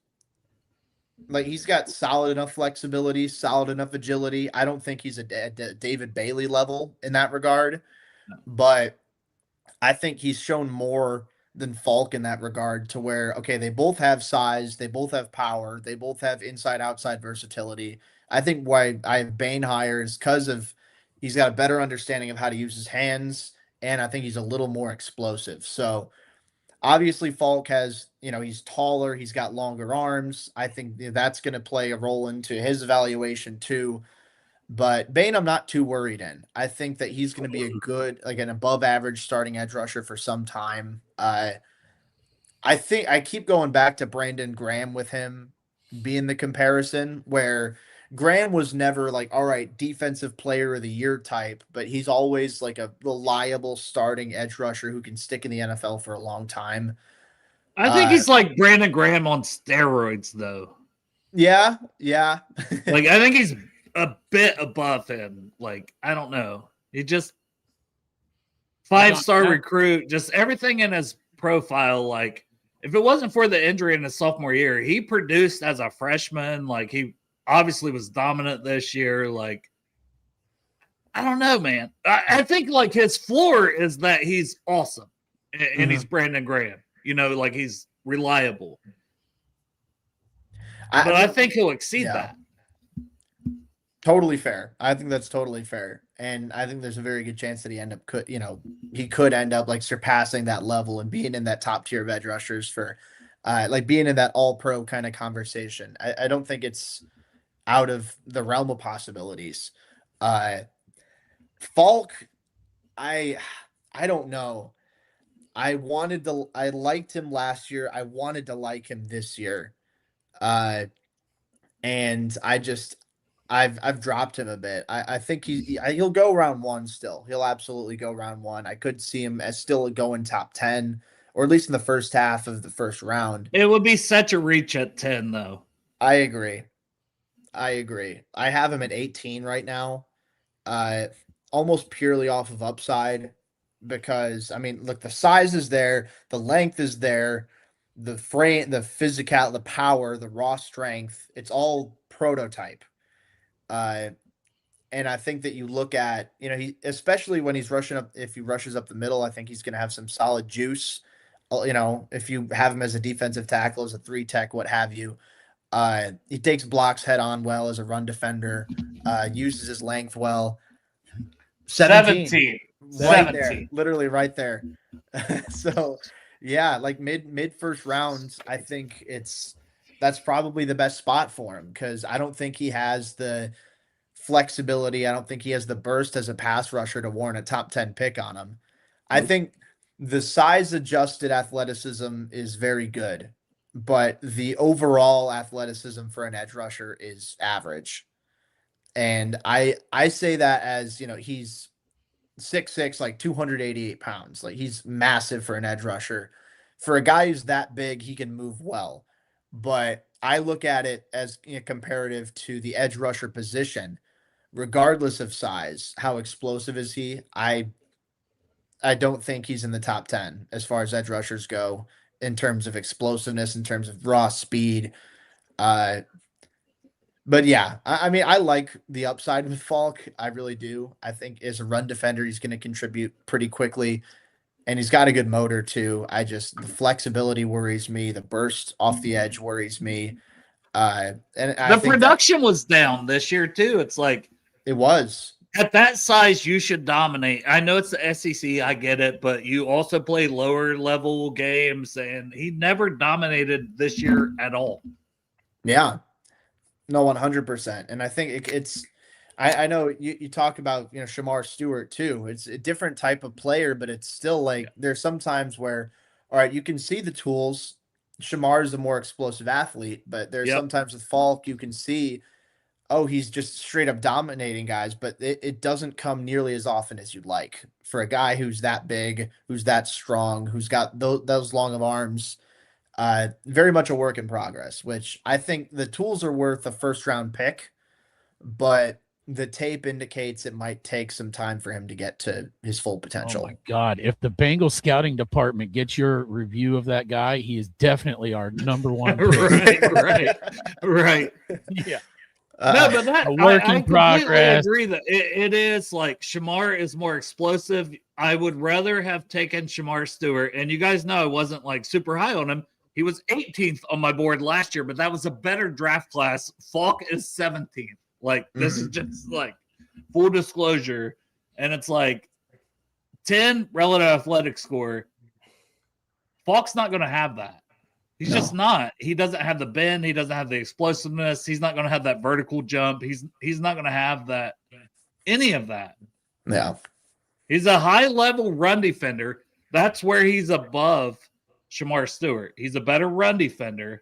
like, he's got solid enough flexibility, solid enough agility. I don't think he's a David Bailey level in that regard, but I think he's shown more than Falk in that regard, to where, okay, they both have size, they both have power, they both have inside-outside versatility. I think why I have Bain higher is because of he's got a better understanding of how to use his hands, and I think he's a little more explosive. So obviously Falk has, he's taller, he's got longer arms. I think that's going to play a role into his evaluation too. But Bain, I'm not too worried in. I think that he's going to be a good, like an above average starting edge rusher for some time. I think I keep going back to Brandon Graham with him being the comparison, where Graham was never like, all right, defensive player of the year type, but he's always like a reliable starting edge rusher who can stick in the NFL for a long time. I think he's like Brandon Graham on steroids, though. Yeah. Like, I think he's a bit above him. Like, I don't know. He just 5-star recruit, just everything in his profile. Like, if it wasn't for the injury in his sophomore year, he produced as a freshman. Like, he obviously was dominant this year. Like, I don't know, man. I think like his floor is that he's awesome and he's Brandon Graham, like he's reliable. But I think he'll exceed that. Totally fair. I think that's totally fair. And I think there's a very good chance that he could end up like surpassing that level and being in that top tier of edge rushers for like being in that all pro kind of conversation. I don't think it's out of the realm of possibilities. Falk, I don't know. I liked him last year. I wanted to like him this year. And I've dropped him a bit. I think he'll go round 1 still. He'll absolutely go round 1. I could see him as still going top 10, or at least in the first half of the first round. It would be such a reach at 10, though. I agree. I have him at 18 right now, almost purely off of upside, because, I mean, look, the size is there, the length is there, the frame, the physical, the power, the raw strength, it's all prototype. And I think that you look at, he, especially when he's rushing up, if he rushes up the middle, I think he's going to have some solid juice. If you have him as a defensive tackle, as a 3 tech, what have you. He takes blocks head on well as a run defender, uses his length well. 17. Right there, literally right there. So, Yeah, like mid first round, I think that's probably the best spot for him because I don't think he has the flexibility. I don't think he has the burst as a pass rusher to warrant a top 10 pick on him. I Nope. think the size adjusted athleticism is very good, but the overall athleticism for an edge rusher is average. And I say that as, he's 6'6", like 288 pounds. Like he's massive for an edge rusher. For a guy who's that big, he can move well. But I look at it as comparative to the edge rusher position, regardless of size. How explosive is he? I don't think he's in the top 10 as far as edge rushers go in terms of explosiveness, in terms of raw speed. But yeah, I mean, I like the upside with Falk. I really do. I think as a run defender, he's going to contribute pretty quickly, and he's got a good motor too. The flexibility worries me. The burst off the edge worries me. And I The think production was down this year too. It's like it was. at that size, you should dominate. I know it's the SEC, I get it, but you also play lower level games, and he never dominated this year at all. Yeah. No, 100%. And I think I know you talk about, Shamar Stewart too. It's a different type of player, but it's still like there's some times where, all right, you can see the tools. Shamar is a more explosive athlete, but there's sometimes with Falk, you can see, oh, he's just straight up dominating guys, but it doesn't come nearly as often as you'd like for a guy who's that big, who's that strong, who's got those long of arms. Very much a work in progress, which I think the tools are worth a first round pick, but the tape indicates it might take some time for him to get to his full potential. Oh my God. If the Bengals scouting department gets your review of that guy, he is definitely our number one pick. right. Yeah. No, but that a work I in progress. agree that it is like Shamar is more explosive. I would rather have taken Shamar Stewart, and you guys know I wasn't like super high on him. He was 18th on my board last year, but that was a better draft class. Falk is 17th. Like this is just like full disclosure, and it's like 10 relative athletic score. Falk's not going to have that. He's just not. He doesn't have the bend. He doesn't have the explosiveness. He's not going to have that vertical jump. He's not going to have that, any of that. Yeah. He's a high-level run defender. That's where he's above Shamar Stewart. He's a better run defender,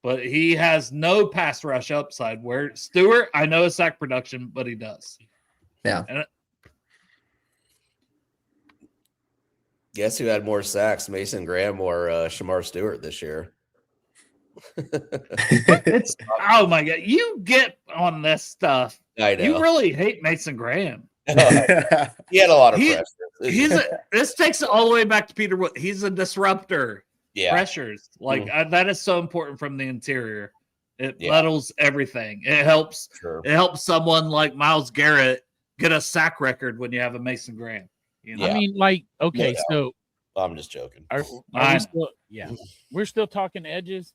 but he has no pass rush upside. Where Stewart, I know his sack production, but he does. Yeah. And Guess who had more sacks, Mason Graham or Shamar Stewart this year? it's oh my God, you get on this stuff. I know. You really hate Mason Graham. He had a lot of pressure. This takes it all the way back to Peter Wood. He's a disruptor. Yeah. Pressures like that is so important from the interior. It muddles everything. It helps. Sure. It helps someone like Myles Garrett get a sack record when you have a Mason Graham. You know? I mean, like, okay, so I'm just joking. are we still, we're still talking edges.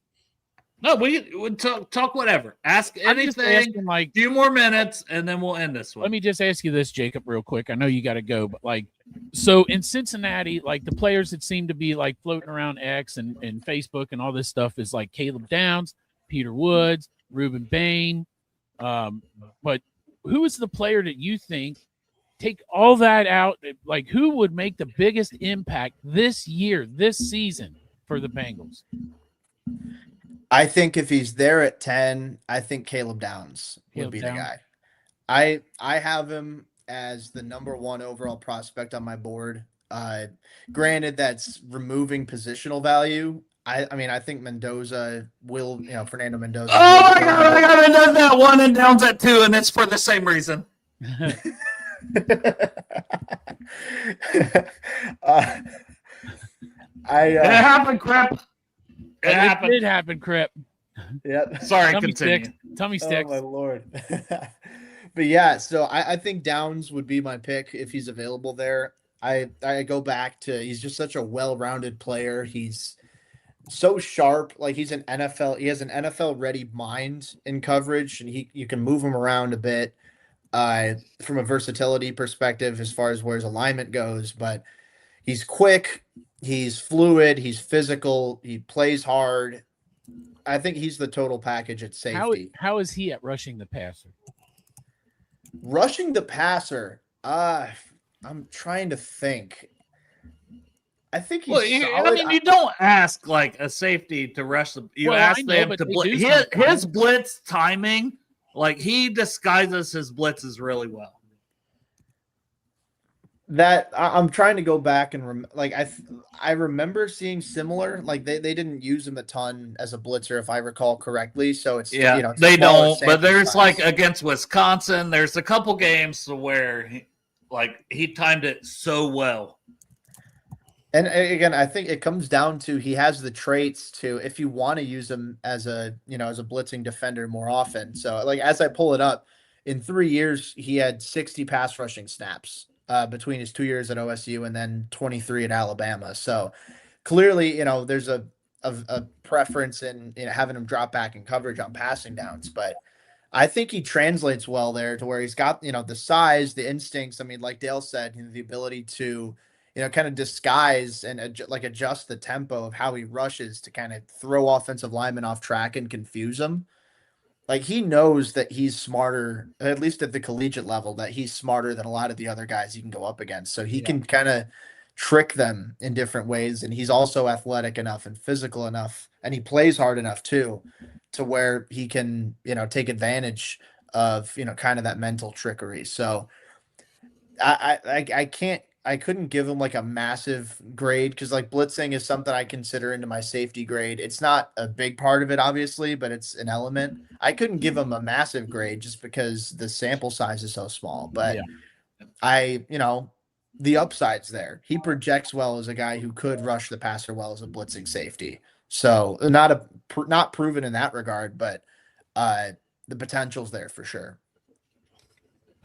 No, we would talk whatever. Ask anything. Asking, like, a few more minutes, and then we'll end this one. Let me just ask you this, Jacob, real quick. I know you got to go, but like, so in Cincinnati, like the players that seem to be like floating around X and Facebook and all this stuff is like Caleb Downs, Peter Woods, Reuben Bain. But who is the player that you think, take all that out, like who would make the biggest impact this year, this season for the Bengals? I think if he's there at 10, I think Caleb Downs would be the guy. I have him as the number one overall prospect on my board. Granted, that's removing positional value. I mean, I think Mendoza will, Fernando Mendoza. Oh my God, I got to know that one and Downs at 2, and it's for the same reason. It happened, crap. It did happen, Crip. Yeah. Sorry, Tummy continue. sticks. Tummy sticks. Oh my Lord. But yeah, so I think Downs would be my pick if he's available there. I go back to, he's just such a well-rounded player. He's so sharp. Like he has an NFL ready mind in coverage, and you can move him around a bit from a versatility perspective as far as where his alignment goes. But He's quick, he's fluid, he's physical, he plays hard. I think he's the total package at safety. How is he at rushing the passer? Rushing the passer, I'm trying to think. I think he's solid. you don't ask like a safety to rush the. You ask them to blitz. His blitz timing, like he disguises his blitzes really well. That I'm trying to go back and I remember seeing similar. Like they didn't use him a ton as a blitzer, if I recall correctly. So it's it's they don't. But sample there's size. like against Wisconsin, there's a couple games where he timed it so well. And again, I think it comes down to he has the traits to, if you want to use him as a blitzing defender more often. So like as I pull it up, in 3 years he had 60 pass rushing snaps between his 2 years at OSU and then 23 at Alabama. So clearly, there's a preference in having him drop back in coverage on passing downs, but I think he translates well there to where he's got the size, the instincts. I mean, like Dale said, the ability to kind of disguise and adjust the tempo of how he rushes to kind of throw offensive linemen off track and confuse them. Like he knows that he's smarter, at least at the collegiate level, that he's smarter than a lot of the other guys he can go up against. So he can kind of trick them in different ways. And he's also athletic enough and physical enough, and he plays hard enough too, to where he can, take advantage of, kind of that mental trickery. So I couldn't give him like a massive grade because like blitzing is something I consider into my safety grade. It's not a big part of it, obviously, but it's an element. I couldn't give him a massive grade just because the sample size is so small. But the upside's there. He projects well as a guy who could rush the passer well as a blitzing safety. So not proven in that regard, but the potential's there for sure.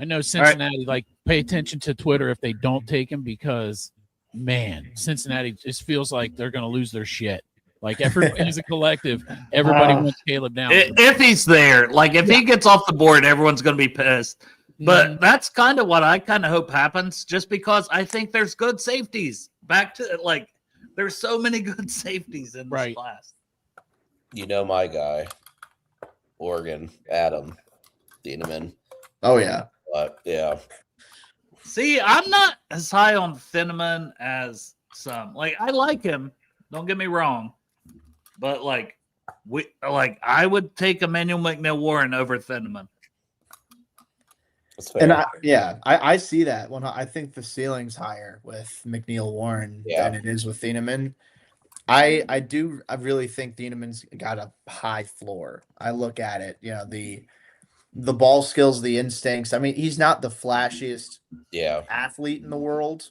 I know Cincinnati, pay attention to Twitter if they don't take him because, man, Cincinnati just feels like they're going to lose their shit. Like, everybody as a collective, everybody wants Caleb down. If he's there, if he gets off the board, everyone's going to be pissed. But that's kind of what I kind of hope happens, just because I think there's good safeties. Back to, there's so many good safeties in this class. My guy, Oregon, Adam Thieneman. Oh, yeah. But, yeah. See, I'm not as high on Thieneman as some. I like him. Don't get me wrong. But, I would take Emmanuel McNeil-Warren over Thieneman. And I see that. I think the ceiling's higher with McNeil-Warren than it is with Thieneman. I really think Thieneman's got a high floor. I look at it, the ball skills, the instincts. I mean, he's not the flashiest athlete in the world.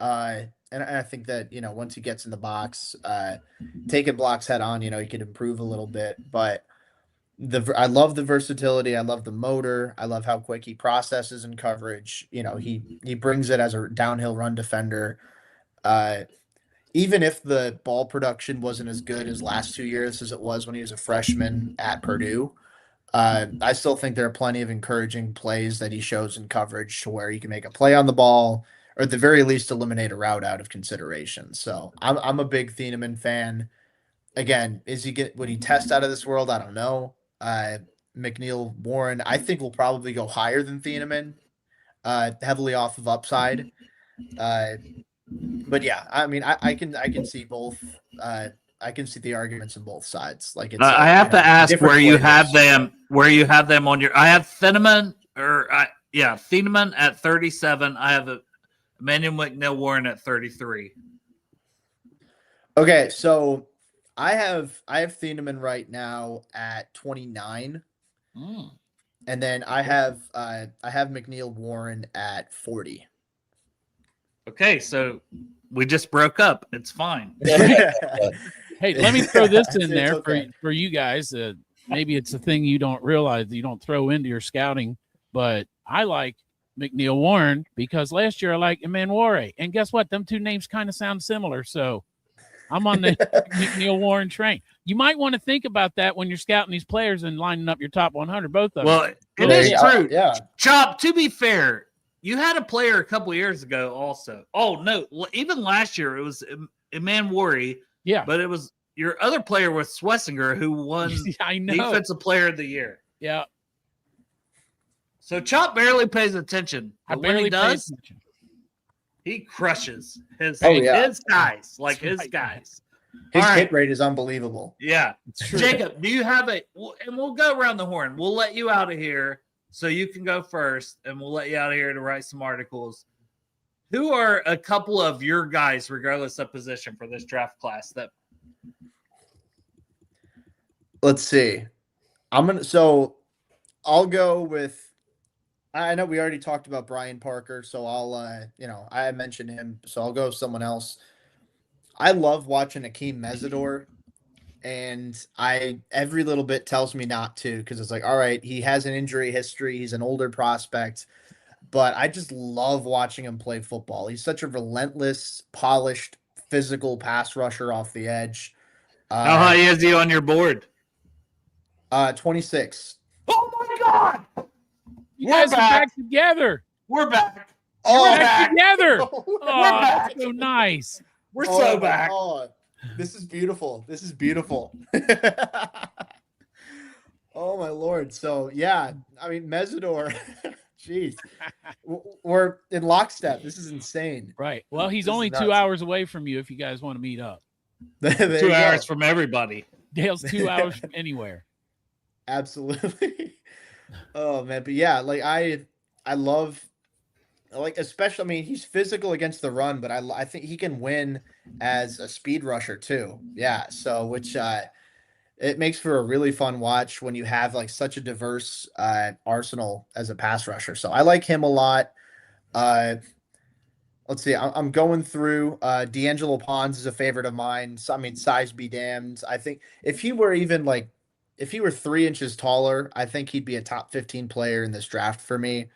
And I think that, once he gets in the box, taking blocks head on, he could improve a little bit. But I love the versatility. I love the motor. I love how quick he processes in coverage. He brings it as a downhill run defender. Even if the ball production wasn't as good as last 2 years as it was when he was a freshman at Purdue, I still think there are plenty of encouraging plays that he shows in coverage to where he can make a play on the ball, or at the very least eliminate a route out of consideration. So I'm a big Thieneman fan. Again, would he test out of this world? I don't know. McNeil-Warren, I think, will probably go higher than Thieneman, heavily off of upside. But yeah, I mean, I can see both. I can see the arguments on both sides. I have to ask where you have them. Where you have them on your? I have Thieneman, Thieneman at 37. I have Emmanuel McNeil-Warren at 33. Okay, so I have Thieneman right now at 29, and then I have McNeil-Warren at 40. Okay, so we just broke up. It's fine. Hey, let me throw this in there for you guys. Maybe it's a thing you don't realize that you don't throw into your scouting, but I like McNeil-Warren because last year I liked Emmanuel. And guess what? Them two names kind of sound similar. So I'm on the McNeil-Warren train. You might want to think about that when you're scouting these players and lining up your top 100, both of them. Well, it is true. Yeah. Chop, to be fair, you had a player a couple years ago also. Oh, no. Even last year, it was Eman Worry. Yeah. But it was your other player was Swessinger who won I know. Defensive Player of the Year. Yeah. So Chop barely pays attention. I But when barely he pay does, attention. he crushes his yeah. his guys, like That's his right. guys. His All right. hit rate is unbelievable. Yeah. It's true. Jacob, do you have and we'll go around the horn. We'll let you out of here so you can go first, and we'll let you out of here to write some articles. Who are a couple of your guys, regardless of position, for this draft class? That Let's see. I'll go with. I know we already talked about Brian Parker, so I mentioned him, so I'll go with someone else. I love watching Akeem Mesidor, and every little bit tells me not to, because it's like, all right, he has an injury history, he's an older prospect, but I just love watching him play football. He's such a relentless, polished, physical pass rusher off the edge. how high is he on your board? 26. Oh my God! You guys are back together. We're back. Oh, We're Back back. together. Oh, Oh, back. that's so nice. We're oh so my back. God. This is beautiful. This is beautiful. Oh my Lord. So yeah, I mean, Mesidor, jeez, we're in lockstep. This is insane. Right. Well, he's This is only nuts. 2 hours away from you if you guys want to meet up. There 2 you go. hours from everybody. Dale's 2 hours from anywhere. Absolutely. Oh man, but yeah, like I love, like, especially, I mean, he's physical against the run, but I think he can win as a speed rusher too. Yeah, so which it makes for a really fun watch when you have like such a diverse arsenal as a pass rusher. So I like him a lot. Let's see, I'm going through. D'Angelo Pons is a favorite of mine. So, I mean, size be damned. I think if he were 3 inches taller, I think he'd be a top 15 player in this draft for me.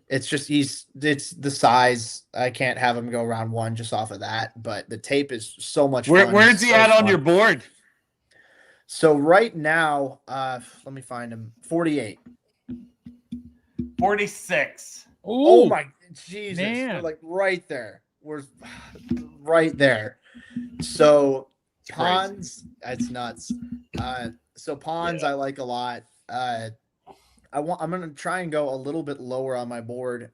It's just it's the size. I can't have him go round one just off of that. But the tape is so much fun. Where's he So at on fun. your board? So right now, let me find him. 48. 46. Oh Ooh, my Jesus! man. We're like right there. We're right there. So It's crazy. Pons, it's nuts. So Pons, I like a lot. I'm gonna try and go a little bit lower on my board.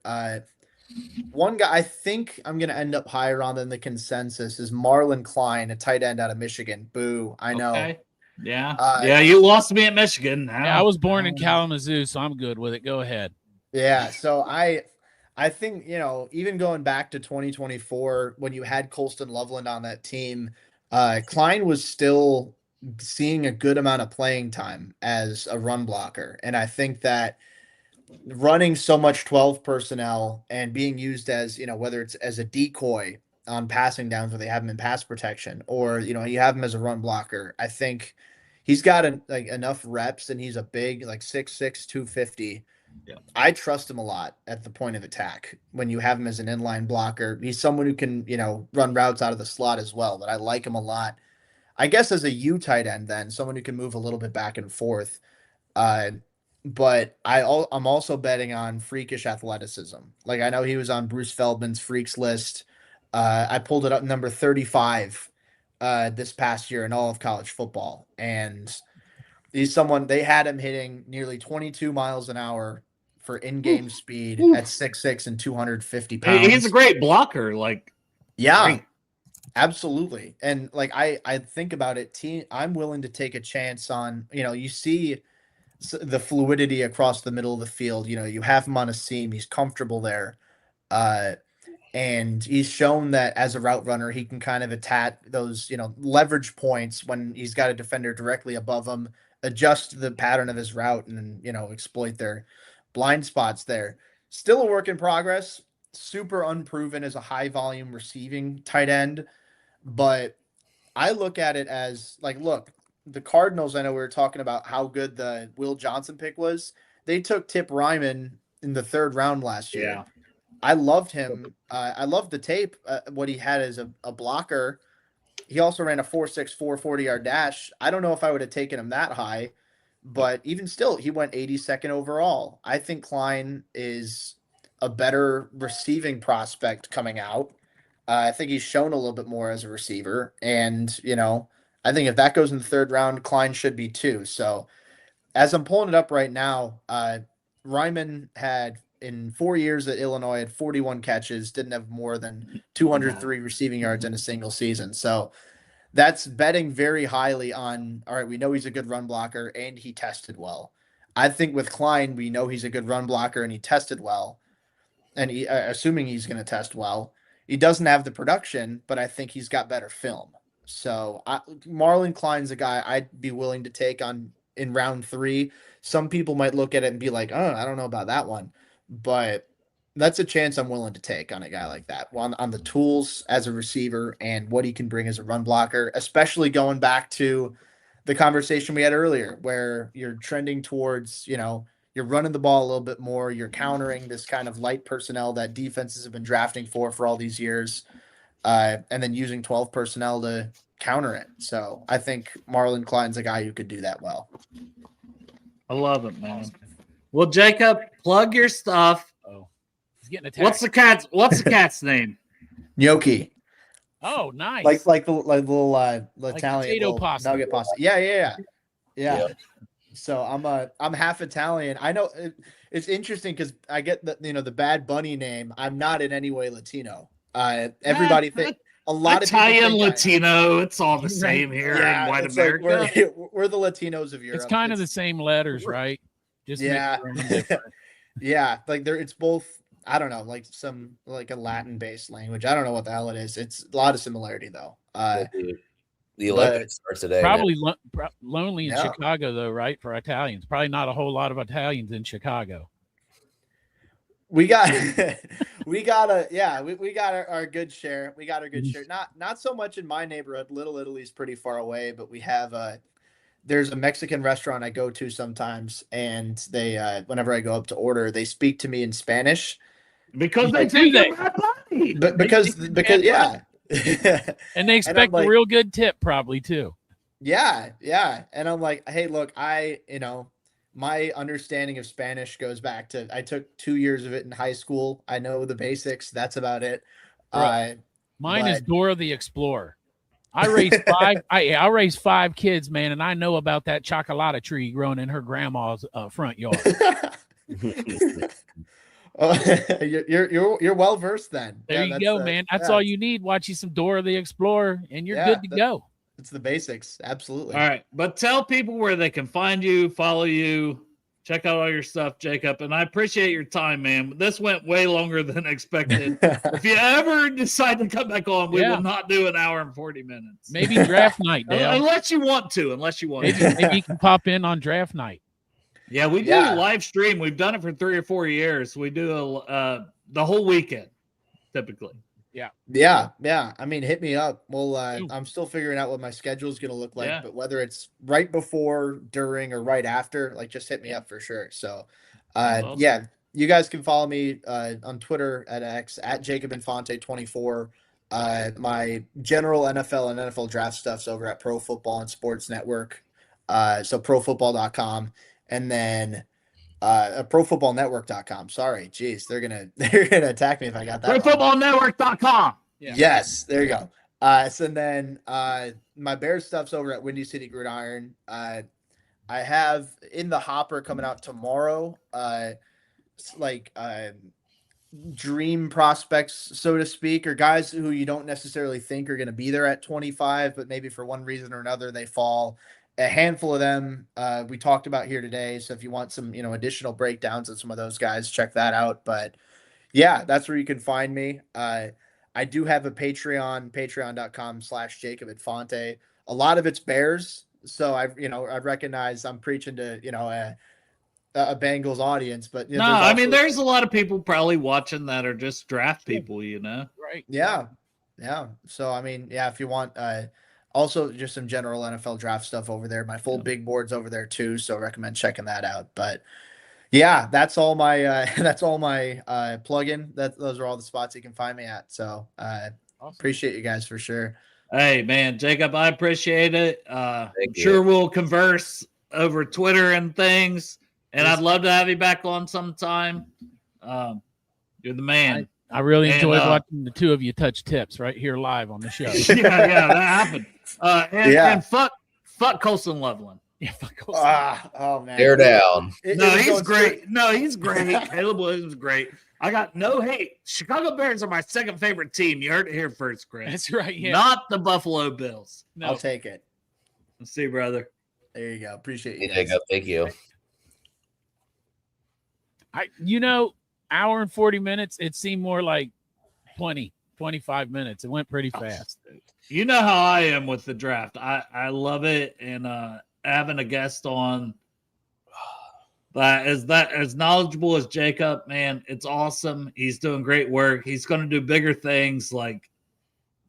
One guy I think I'm gonna end up higher on than the consensus is Marlon Klein, a tight end out of Michigan. Boo! I know. Okay. Yeah. Yeah, you lost me at Michigan. yeah, I was born in Kalamazoo, so I'm good with it. Go ahead. Yeah, so I think, even going back to 2024 when you had Colston Loveland on that team, Klein was still seeing a good amount of playing time as a run blocker. And I think that running so much 12 personnel and being used as, whether it's as a decoy on passing downs where they have him in pass protection, or, you have him as a run blocker, I think he's got enough reps, and he's a big, 6'6", 250. Yeah. I trust him a lot at the point of attack when you have him as an inline blocker. He's someone who can, run routes out of the slot as well, but I like him a lot. I guess as a U tight end, then someone who can move a little bit back and forth. But I'm also betting on freakish athleticism. Like, I know he was on Bruce Feldman's freaks list. I pulled it up number 35 this past year in all of college football, and they had him hitting nearly 22 miles an hour for in-game speed at 6'6" and 250 pounds. He's a great blocker. Yeah, great. Absolutely. And I think about it, I'm willing to take a chance on, you see the fluidity across the middle of the field. You have him on a seam. He's comfortable there. And he's shown that as a route runner, he can kind of attack those, leverage points when he's got a defender directly above him, adjust the pattern of his route, and, exploit their blind spots there. Still a work in progress, super unproven as a high volume receiving tight end. But I look at it as look, the Cardinals, I know we were talking about how good the Will Johnson pick was. They took Tip Ryman in the 3rd round last year. Yeah. I loved him. I loved the tape, what he had as a blocker. He also ran a 4.64 40-yard dash. I don't know if I would have taken him that high, but even still, he went 82nd overall. I think Klein is a better receiving prospect coming out. I think he's shown a little bit more as a receiver. And, I think if that goes in the third round, Klein should be too. So as I'm pulling it up right now, Ryman had in 4 years at Illinois had 41 catches, didn't have more than 203 receiving yards in a single season. So that's betting very highly on, all right, we know he's a good run blocker and he tested well. I think with Klein, we know he's a good run blocker and he tested well. And assuming he's going to test well, he doesn't have the production, but I think he's got better film. So Marlon Klein's a guy I'd be willing to take on in round 3. Some people might look at it and be like, oh, I don't know about that one, but that's a chance I'm willing to take on a guy like that on the tools as a receiver and what he can bring as a run blocker, especially going back to the conversation we had earlier where you're trending towards, you're running the ball a little bit more. You're countering this kind of light personnel that defenses have been drafting for all these years, and then using 12 personnel to counter it. So I think Marlon Klein's a guy who could do that well. I love it, man. Well, Jacob, plug your stuff. Oh, he's getting attacked. What's the cat's name? Gnocchi. Oh, nice. Like the little Italian potato little pasta. nugget pasta. Yeah. So I'm half Italian. I know it's interesting because I get the Bad Bunny name. I'm not in any way Latino. Everybody think a lot Italian, of people think Latino. It's all the same here in white it's like America. we're the Latinos of Europe. It's kind of the same letters, right? Just yeah, different. yeah. Like it's both. I don't know, like a Latin based language. I don't know what the hell it is. It's a lot of similarity though. The Olympics starts today. Probably lonely in Yeah. Chicago though, right? For Italians, probably not a whole lot of Italians in Chicago. We got our good share. We got our good share. Not so much in my neighborhood. Little Italy's pretty far away, but we have there's a Mexican restaurant I go to sometimes, and they whenever I go up to order, they speak to me in Spanish. Because they do take that. your money. But because yeah. And they expect like, a real good tip probably too. Yeah. And I'm like, hey, look, my understanding of Spanish goes back to I took 2 years of it in high school. I know the basics. That's about it. Right. Mine is Dora the Explorer. I raised 5. I raised 5 kids, man, and I know about that chocolate tree growing in her grandma's front yard. You're well versed then. There you go, man. That's all you need. Watch you some Dora the Explorer, and you're good to go. It's the basics. Absolutely. All right. But tell people where they can find you, follow you, check out all your stuff, Jacob. And I appreciate your time, man. This went way longer than expected. If you ever decide to come back on, we will not do an hour and 40 minutes. Maybe draft night, Dale. Unless you want to. Maybe you can pop in on draft night. Yeah, we do live stream. We've done it for 3 or 4 years. We do the whole weekend, typically. Yeah. I mean, hit me up. Well, I'm still figuring out what my schedule is going to look like, but whether it's right before, during, or right after, like just hit me up for sure. So, you guys can follow me on Twitter at X at Jacob Infante 24. My general NFL and NFL draft stuff's over at Pro Football and Sports Network. So profootball.com. And then profootballnetwork.com. Sorry. Geez, they're gonna attack me if I got that. Profootballnetwork.com. Yeah. Yes, there you go. So then my Bears stuff's over at Windy City Gridiron. I have in the hopper coming out tomorrow, dream prospects, so to speak, or guys who you don't necessarily think are going to be there at 25, but maybe for one reason or another they fall. A handful of them we talked about here today. So if you want some, additional breakdowns of some of those guys, check that out. But yeah, that's where you can find me. I do have a Patreon, patreon.com/Jacob Infante. A lot of it's Bears. So I recognize I'm preaching to, a Bengals audience, but there's a lot of people probably watching that are just draft people, Right. Yeah. So, if you want, also just some general NFL draft stuff over there. My full big board's over there too. So I recommend checking that out. But yeah, that's all my plug-in. Those are all the spots you can find me at. So appreciate you guys for sure. Hey man, Jacob, I appreciate it. I'm sure we'll converse over Twitter and things. And I'd love to have you back on sometime. You're the man. I really And, enjoyed watching the two of you touch tips right here live on the show. yeah, that happened. And fuck Colson Loveland. Yeah, fuck Colson. Oh man, Tear down. He's great. No, he's great. Caleb Williams is great. I got no hate. Chicago Bears are my second favorite team. You heard it here first, Chris. That's right. Yeah. Not the Buffalo Bills. No. I'll take it. Let's see, brother. There you go. Appreciate you. Jacob, thank you. Hour and 40 minutes. It seemed more like 20, 25 minutes. It went pretty fast. You know how I am with the draft. I love it, and having a guest on that as knowledgeable as Jacob, man, it's awesome. He's doing great work. He's going to do bigger things. Like,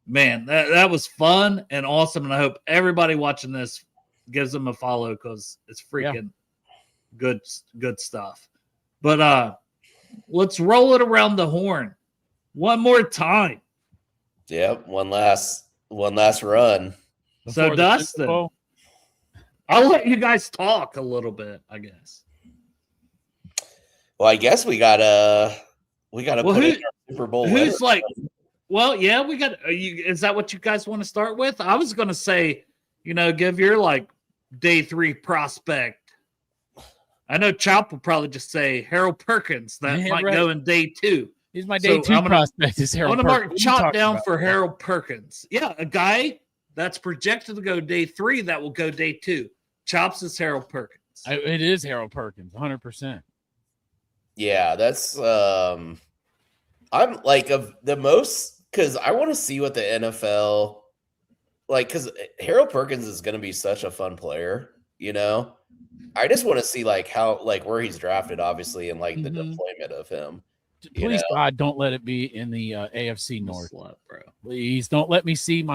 man, that was fun and awesome, and I hope everybody watching this gives him a follow because it's freaking good stuff. But let's roll it around the horn one more time. Yep, one last run. So Dustin, I'll let you guys talk a little bit, I guess. Well, I guess we gotta put in our Super Bowl. Who's winner. we got. Is that what you guys want to start with? I was going to say, give your day 3 prospect. I know Chop will probably just say Harold Perkins. That might go in day 2. He's my day 2 prospect. Is Harold I'm going to mark Perkins. Chop down for Harold Perkins. Yeah, a guy that's projected to go day 3 that will go day 2. Chops is Harold Perkins. It is Harold Perkins, 100%. Yeah, that's I'm like of the most because I want to see what the NFL because Harold Perkins is going to be such a fun player, I just want to see how where he's drafted, obviously, and the deployment of him. Please, God, don't let it be in the AFC North, bro. Please don't let me see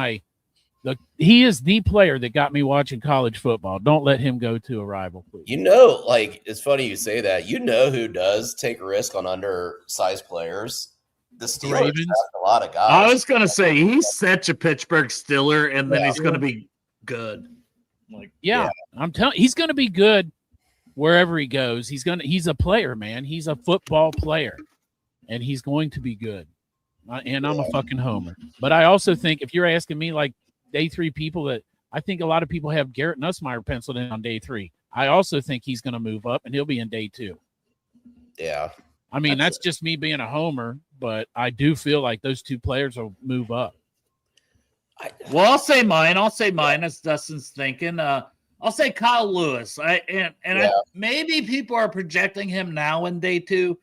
he is the player that got me watching college football. Don't let him go to a rival, please. It's funny you say that. Who does take a risk on undersized players? The Steelers have a lot of guys. I was going to say, he's such a Pittsburgh Steeler, and then he's going to be good. I'm telling he's going to be good wherever he goes. He's a player, man. He's a football player, and he's going to be good. And I'm a fucking homer. But I also think if you're asking me day 3 people that I think a lot of people have Garrett Nussmeier penciled in on day 3. I also think he's going to move up and he'll be in day 2. Yeah. I mean, that's just me being a homer, but I do feel like those 2 players will move up. I'll say mine as Dustin's thinking. I'll say Kyle Lewis. Maybe people are projecting him now in day 2.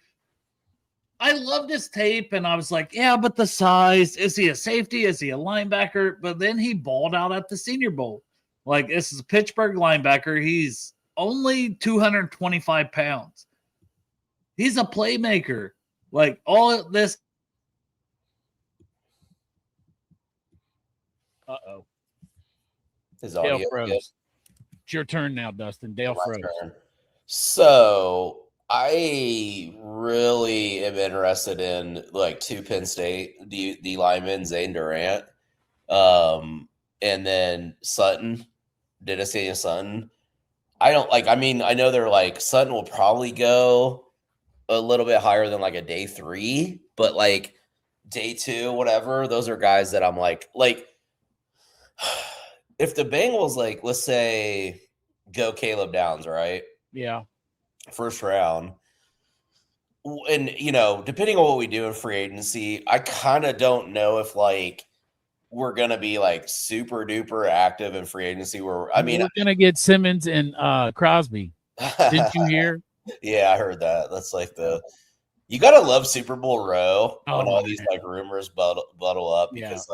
I loved his tape, and I was like, yeah, but the size. Is he a safety? Is he a linebacker? But then he balled out at the Senior Bowl. This is a Pittsburgh linebacker. He's only 225 pounds. He's a playmaker. All of this. Uh-oh. His Dale audio. froze. It's your turn now, Dustin. Dale froze. So I really am interested in 2 Penn State D linemen, Zane Durant, and then Sutton, Dennis Sutton. I don't I know they're Sutton will probably go a little bit higher than a day 3, but day 2, whatever. Those are guys that I'm if the Bengals let's say go Caleb Downs, right? Yeah. First round. And, depending on what we do in free agency, I kind of don't know if we're going to be super duper active in free agency we're going to get Simmons and Crosby. Didn't you hear? Yeah, I heard that. That's you got to love Super Bowl row when all these rumors bubble up because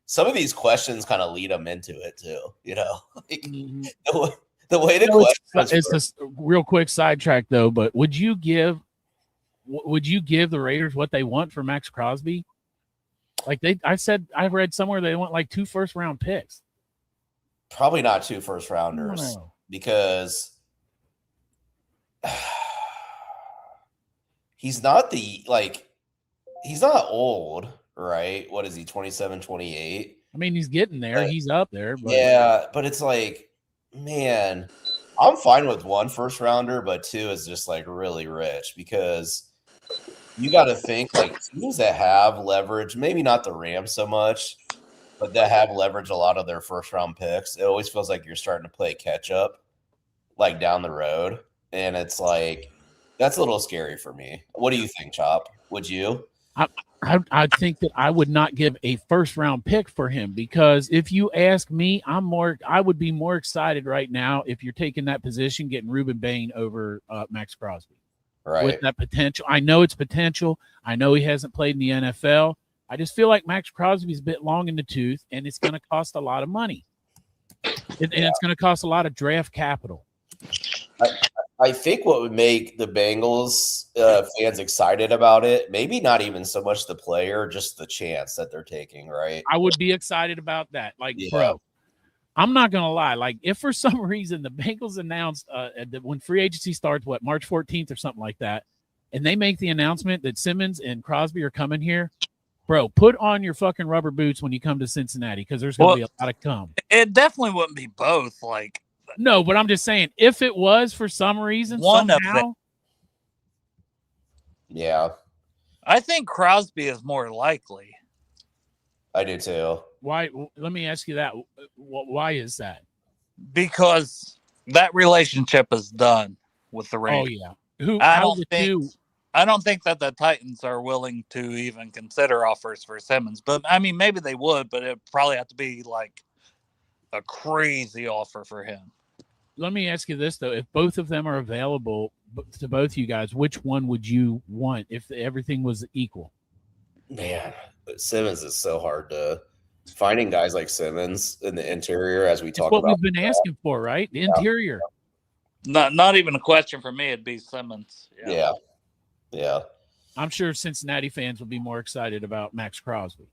some of these questions kind of lead them into it too, the way the question. It's a real quick sidetrack though, but would you give the Raiders what they want for Max Crosby? I read somewhere they want 2 first-round picks. Probably not 2 first rounders because he's not he's not old, right? What is he, 27, 28? I mean, he's getting there. He's up there. But. Yeah, but it's man, I'm fine with 1 first rounder, but 2 is just really rich because you got to think like teams that have leverage, maybe not the Rams so much, but that have leverage a lot of their first round picks. It always feels like you're starting to play catch up, like down the road, and it's like that's a little scary for me. What do you think, Chop? Would you? I think that I would not give a first round pick for him, because if you ask me, I would be more excited right now if you're taking that position, getting Reuben Bain over Max Crosby. Right. With that potential. I know it's potential. I know he hasn't played in the NFL. I just feel like Max Crosby's a bit long in the tooth, and it's going to cost a lot of money. And it's going to cost a lot of draft capital. I think what would make the Bengals fans excited about it, maybe not even so much the player, just the chance that they're taking, right? I would be excited about that. Like, Yeah. bro, I'm not going to lie. Like, if for some reason the Bengals announced that when free agency starts, March 14th or something like that, and they make the announcement that Simmons and Crosby are coming here, bro, put on your fucking rubber boots when you come to Cincinnati, because there's going to be a lot of cum. It definitely wouldn't be both. Like, no, but I'm just saying, if it was for some reason, one somehow, of them. Yeah, I think Crosby is more likely. I do too. why? Let me ask you that. Why is that? Because that relationship is done with the Rams. Oh yeah. I don't think that the Titans are willing to even consider offers for Simmons. But I mean, maybe they would, but it'd probably have to be like a crazy offer for him. Let me ask you this though: if both of them are available to both you guys, which one would you want if everything was equal? Man, Simmons is so hard to finding guys like Simmons in the interior, as we talk What about. we've been asking for, right? The interior. Not even a question for me. It'd be Simmons. Yeah. I'm sure Cincinnati fans will be more excited about Max Crosby.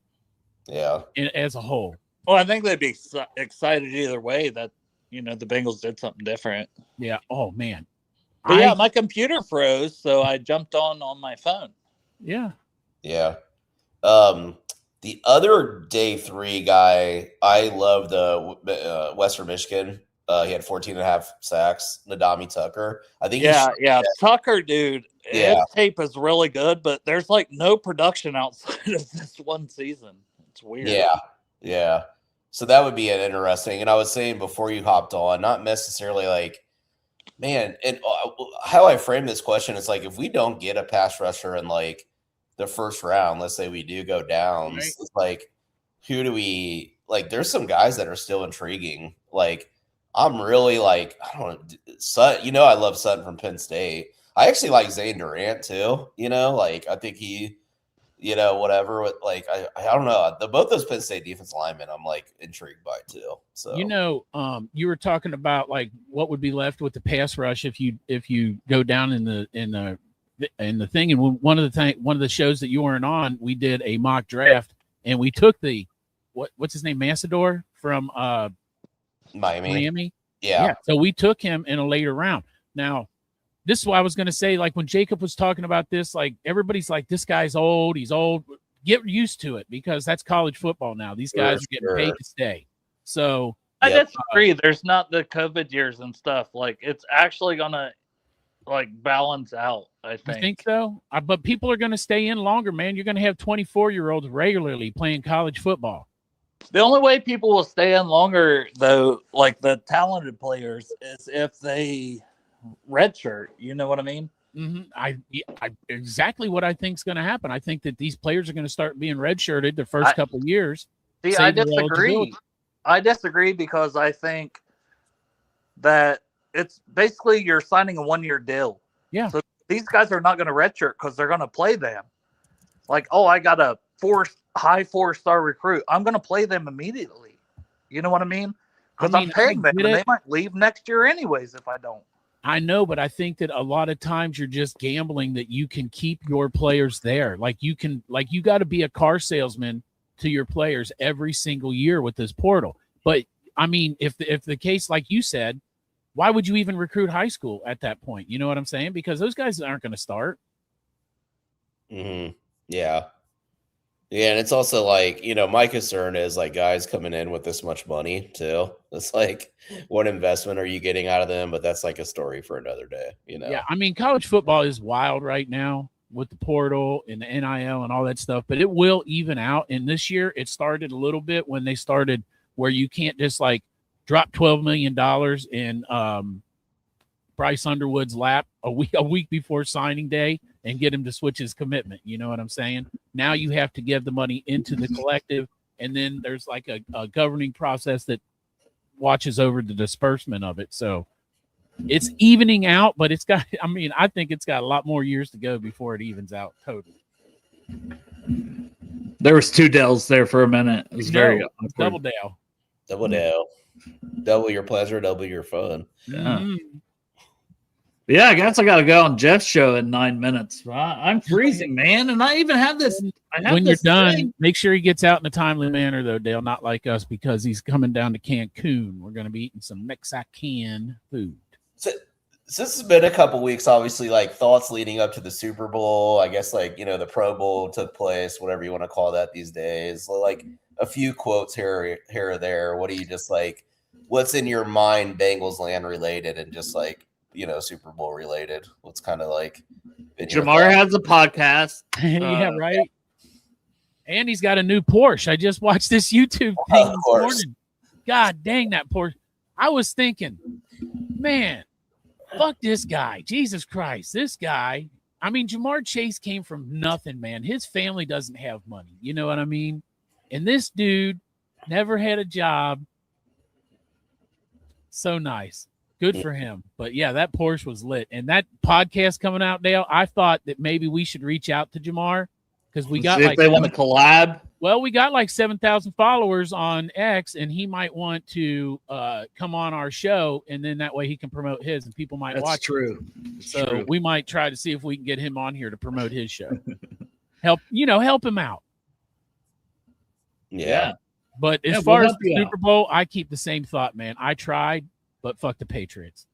Yeah. As a whole. Well, I think they'd be excited either way that, the Bengals did something different. Yeah. Oh, man. But my computer froze, so I jumped on my phone. Yeah. Yeah. The other day 3 guy, I love the Western Michigan. He had 14.5 sacks. Nadami Tucker. I think. Yeah. Tucker, dude. Yeah. His tape is really good, but there's like no production outside of this one season. It's weird. Yeah. So that would be an interesting. And I was saying before you hopped on, not necessarily like, man, and how I frame this question is like, if we don't get a pass rusher in like the first round, let's say we do go down, Right. it's like, who do we like? There's some guys that are still intriguing. Like, I'm really like, I don't know, Sutton, I love Sutton from Penn State. I actually like Zane Durant too. Like I think he, whatever. Like I don't know. Both those Penn State defense linemen, I'm like intrigued by too. So you were talking about like what would be left with the pass rush if you go down in the thing. And one of the shows that you weren't on, we did a mock draft and we took the what's his name, Massador from Miami. Yeah. So we took him in a later round. Now, this is why I was going to say, like when Jacob was talking about this, like everybody's like, this guy's old. He's old. Get used to it because that's college football now. These guys are getting paid to stay. So I disagree. There's not the COVID years and stuff. Like it's actually going to like balance out, I think. You think so? But people are going to stay in longer, man. You're going to have 24-year-olds regularly playing college football. The only way people will stay in longer, though, like the talented players, is if they redshirt. You know what I mean? Mm-hmm. I exactly what I think is going to happen. I think that these players are going to start being redshirted the first couple of years. See, I disagree. I disagree because I think that it's basically you're signing a 1-year deal. Yeah. So these guys are not going to redshirt because they're going to play them. Like, oh, I got a high 4-star recruit. I'm going to play them immediately. You know what I mean? Because I'm paying them, and they might leave next year anyways if I don't. I know, but I think that a lot of times you're just gambling that you can keep your players there. You got to be a car salesman to your players every single year with this portal. But I mean, if the case, like you said, why would you even recruit high school at that point? You know what I'm saying? Because those guys aren't going to start. Mm-hmm. Yeah. Yeah, and it's also like, my concern is like guys coming in with this much money too. It's like, what investment are you getting out of them? But that's like a story for another day, Yeah, I mean, college football is wild right now. with the portal and the NIL and all that stuff, but it will even out. And this year it started a little bit when they started where you can't just like drop $12 million in Bryce Underwood's lap a week before signing day and get him to switch his commitment. You know what I'm saying? Now you have to give the money into the collective, and then there's like a governing process that watches over the disbursement of it. So it's evening out, but it's got, I mean, I think it's got a lot more years to go before it evens out totally. There was two Dells there for a minute. It was very awkward. Double Dale. Double Dale. Double your pleasure, double your fun. Yeah. Mm-hmm. Yeah, I guess I got to go on Jeff's show in 9 minutes. I'm freezing, man, and I even have this. When you're done, make sure he gets out in a timely manner, though, Dale. Not like us, because he's coming down to Cancun. We're going to be eating some Mexican food. So this has been a couple weeks, obviously, like thoughts leading up to the Super Bowl. I guess, like, you know, the Pro Bowl took place, whatever you want to call that these days. Like a few quotes here or there. What do you just like? What's in your mind, Bengals land related, and just like, you know, Super Bowl related? What's kind of like Jamar has a podcast. Yeah, right. And he's got a new Porsche. I just watched this YouTube thing this morning. God dang that Porsche. I was thinking, man, fuck this guy. Jesus Christ. This guy. I mean, Jamar Chase came from nothing, man. His family doesn't have money. You know what I mean? And this dude never had a job. So nice. Good for him. But yeah, that Porsche was lit. And that podcast coming out, Dale, I thought that maybe we should reach out to Jamar, because we got if they want to collab. Well, we got like 7,000 followers on X, and he might want to come on our show, and then that way he can promote his, and people might watch. True. So we might try to see if we can get him on here to promote his show. help him out. Yeah. But as far as the Super Bowl, I keep the same thought, man. I tried, but fuck the Patriots.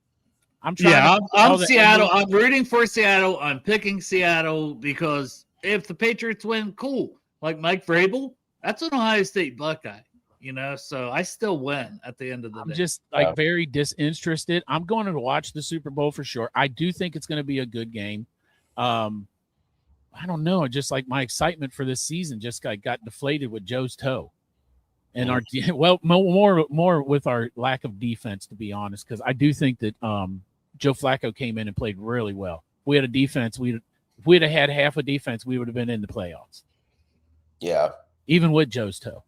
I'm trying. Yeah, I'm Seattle. I'm rooting for Seattle. I'm picking Seattle because if the Patriots win, cool. Like Mike Vrabel, that's an Ohio State Buckeye, you know. So I still win at the end of the day. I'm just like very disinterested. I'm going to watch the Super Bowl for sure. I do think it's going to be a good game. I don't know. Just like my excitement for this season just got deflated with Joe's toe. And our more with our lack of defense, to be honest, because I do think that Joe Flacco came in and played really well. If we had a defense, if we'd have had half a defense, we would have been in the playoffs. Yeah. Even with Joe's toe.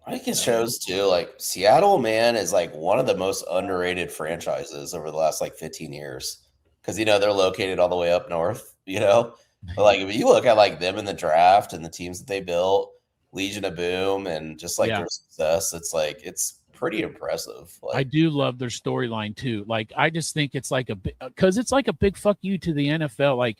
I think it shows too, like Seattle, man, is like one of the most underrated franchises over the last like 15 years. Because, you know, they're located all the way up north, you know. But like if you look at like them in the draft and the teams that they built, Legion of Boom, and just like their success, it's pretty impressive. Like, I do love their storyline too. Like I just think it's like because it's like a big fuck you to the NFL. Like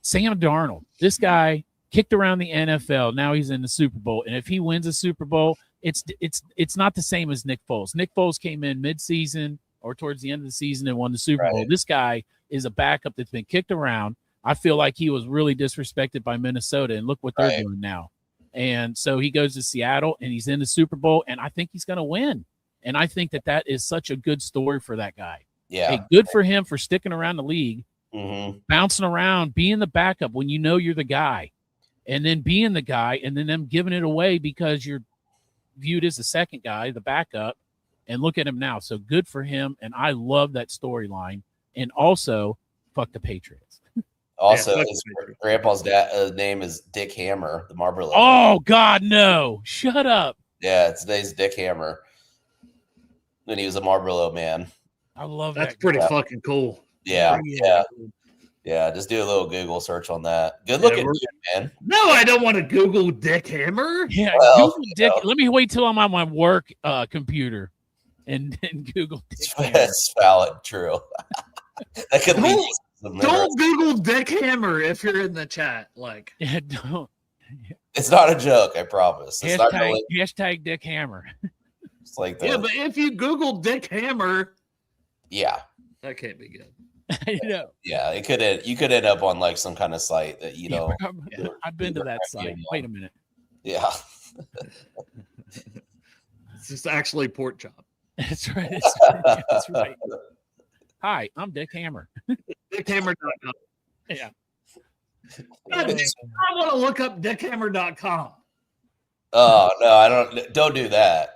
Sam Darnold, this guy kicked around the NFL. Now he's in the Super Bowl, and if he wins a Super Bowl, it's not the same as Nick Foles. Nick Foles came in mid-season or towards the end of the season and won the Super Bowl. This guy is a backup that's been kicked around. I feel like he was really disrespected by Minnesota, and look what they're doing now. And so he goes to Seattle, and he's in the Super Bowl, and I think he's going to win. And I think that is such a good story for that guy. Yeah. Hey, good for him for sticking around the league, bouncing around, being the backup when you know you're the guy, and then being the guy, and then them giving it away because you're viewed as the second guy, the backup, and look at him now. So good for him, and I love that storyline. And also, fuck the Patriots. Also, his grandpa's name is Dick Hammer, the Marlboro. Oh, God, no. Shut up. Yeah, today's Dick Hammer. When he was a Marlboro man. I love that. That's pretty fucking cool. Yeah. Just do a little Google search on that. Good looking dude, man. No, I don't want to Google Dick Hammer. Yeah, Google Dick. Let me wait till I'm on my work computer and Google Dick Hammer. That's valid. True. That could be. Don't Google Dick Hammer if you're in the chat. Like, yeah, don't. It's not a joke, I promise. It's hashtag Dick Hammer. It's like yeah, but if you Google Dick Hammer, that can't be good. I know. Yeah, you could end up on like some kind of site that I've been to that site. Wait a minute. Yeah. It's just actually pork chop. That's right. That's right. Hi, I'm Dick Hammer. DickHammer.com. Yeah. I want to look up dickhammer.com. Oh no, don't do that.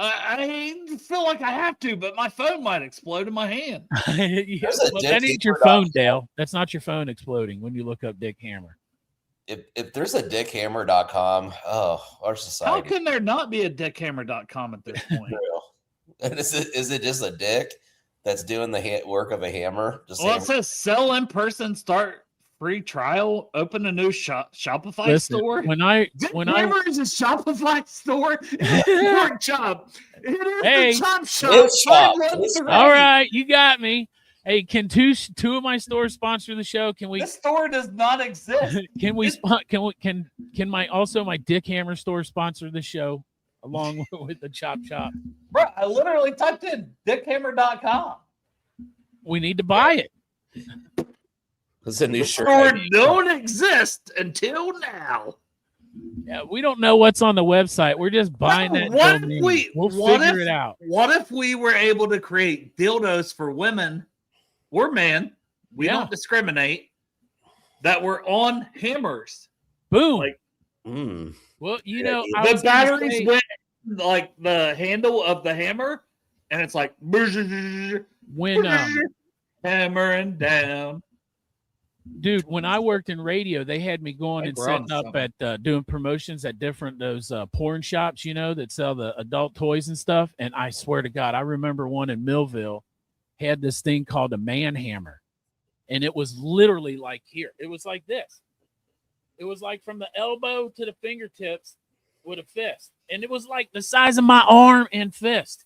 I feel like I have to, but my phone might explode in my hand. Yeah, There's a well, Dick that ain't your Hammer phone, dot- Dale. That's not your phone exploding when you look up Dick Hammer. If there's a dickhammer.com, oh, our How society. can there not be a dickhammer.com at this point? Is it just a dick that's doing the work of a hammer? Just Well, it hammer- says sell in person, start free trial, open a new Shopify Listen, store. when I Dickhammer is a Shopify store. Pork chop. It is Hey, the chop shop. it's shop. 513. all right, you got me. Hey, can two of my stores sponsor the show? Can we? This store does not exist. Can we? Can my Dick Hammer store sponsor the show along with the Chop Shop? Bro, I literally typed in dickhammer.com. We need to buy it. It's a new The shirt. store idea. don't exist until now. Yeah, we don't know what's on the website. We're just buying that. What if domain. we- We'll what figure if- it out. What if we were able to create dildos for women or men? We Yeah. don't discriminate. That were on hammers. Boom. Like- Mm. Well, you Yeah, know, the I The was gonna batteries say, went like the handle of the hammer, and it's like when hammering down. dude, when I worked in radio, they had me going Hey, and we're setting on up at doing promotions at different those porn shops, you know, that sell the adult toys and stuff. And I swear to God, I remember one in Millville had this thing called a man hammer, and it was literally like here. It was like this. It was like from the elbow to the fingertips with a fist, and it was like the size of my arm and fist.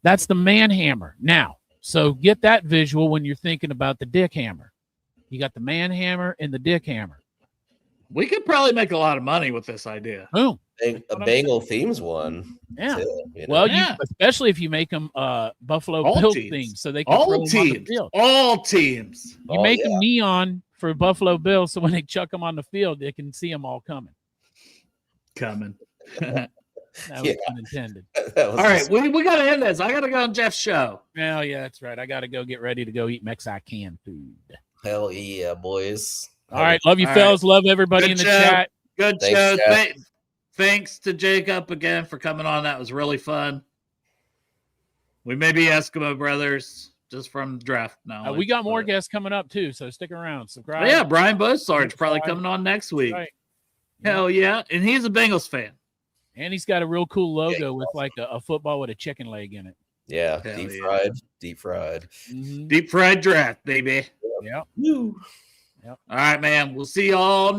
That's the man hammer. Now, so get that visual when you're thinking about the dick hammer. You got the man hammer and the dick hammer. We could probably make a lot of money with this idea. Boom. A Bengal themes one. Yeah. too, you know? Well, Yeah. you especially if you make them Buffalo All Bill teams. themes, so they can throw All 'em on the teams. field. All teams. You Oh, make yeah. them neon for Buffalo Bill, so when they chuck them on the field, they can see them all coming. Coming. That was Yeah. unintended. That was All right, we got to end this. I got to go on Jeff's show. Well, yeah, that's right. I got to go get ready to go eat Mexican food. Hell yeah, boys. All right, love you, All fellas. Love everybody Good in the show. chat. Good Thanks, show. Jeff. Thanks to Jacob again for coming on. That was really fun. We may be Eskimo brothers just from draft now. We got more guests coming up too, so stick around. Subscribe. Oh, yeah, Brian Bosarge probably Subscribe. coming on next week. Right. Hell yeah. And he's a Bengals fan. And he's got a real cool logo Yeah, with like a football with a chicken leg in it. Yeah, Hell deep yeah. fried, deep fried. Mhm. Deep fried draft, baby. Yeah. All right, man. We'll see y'all next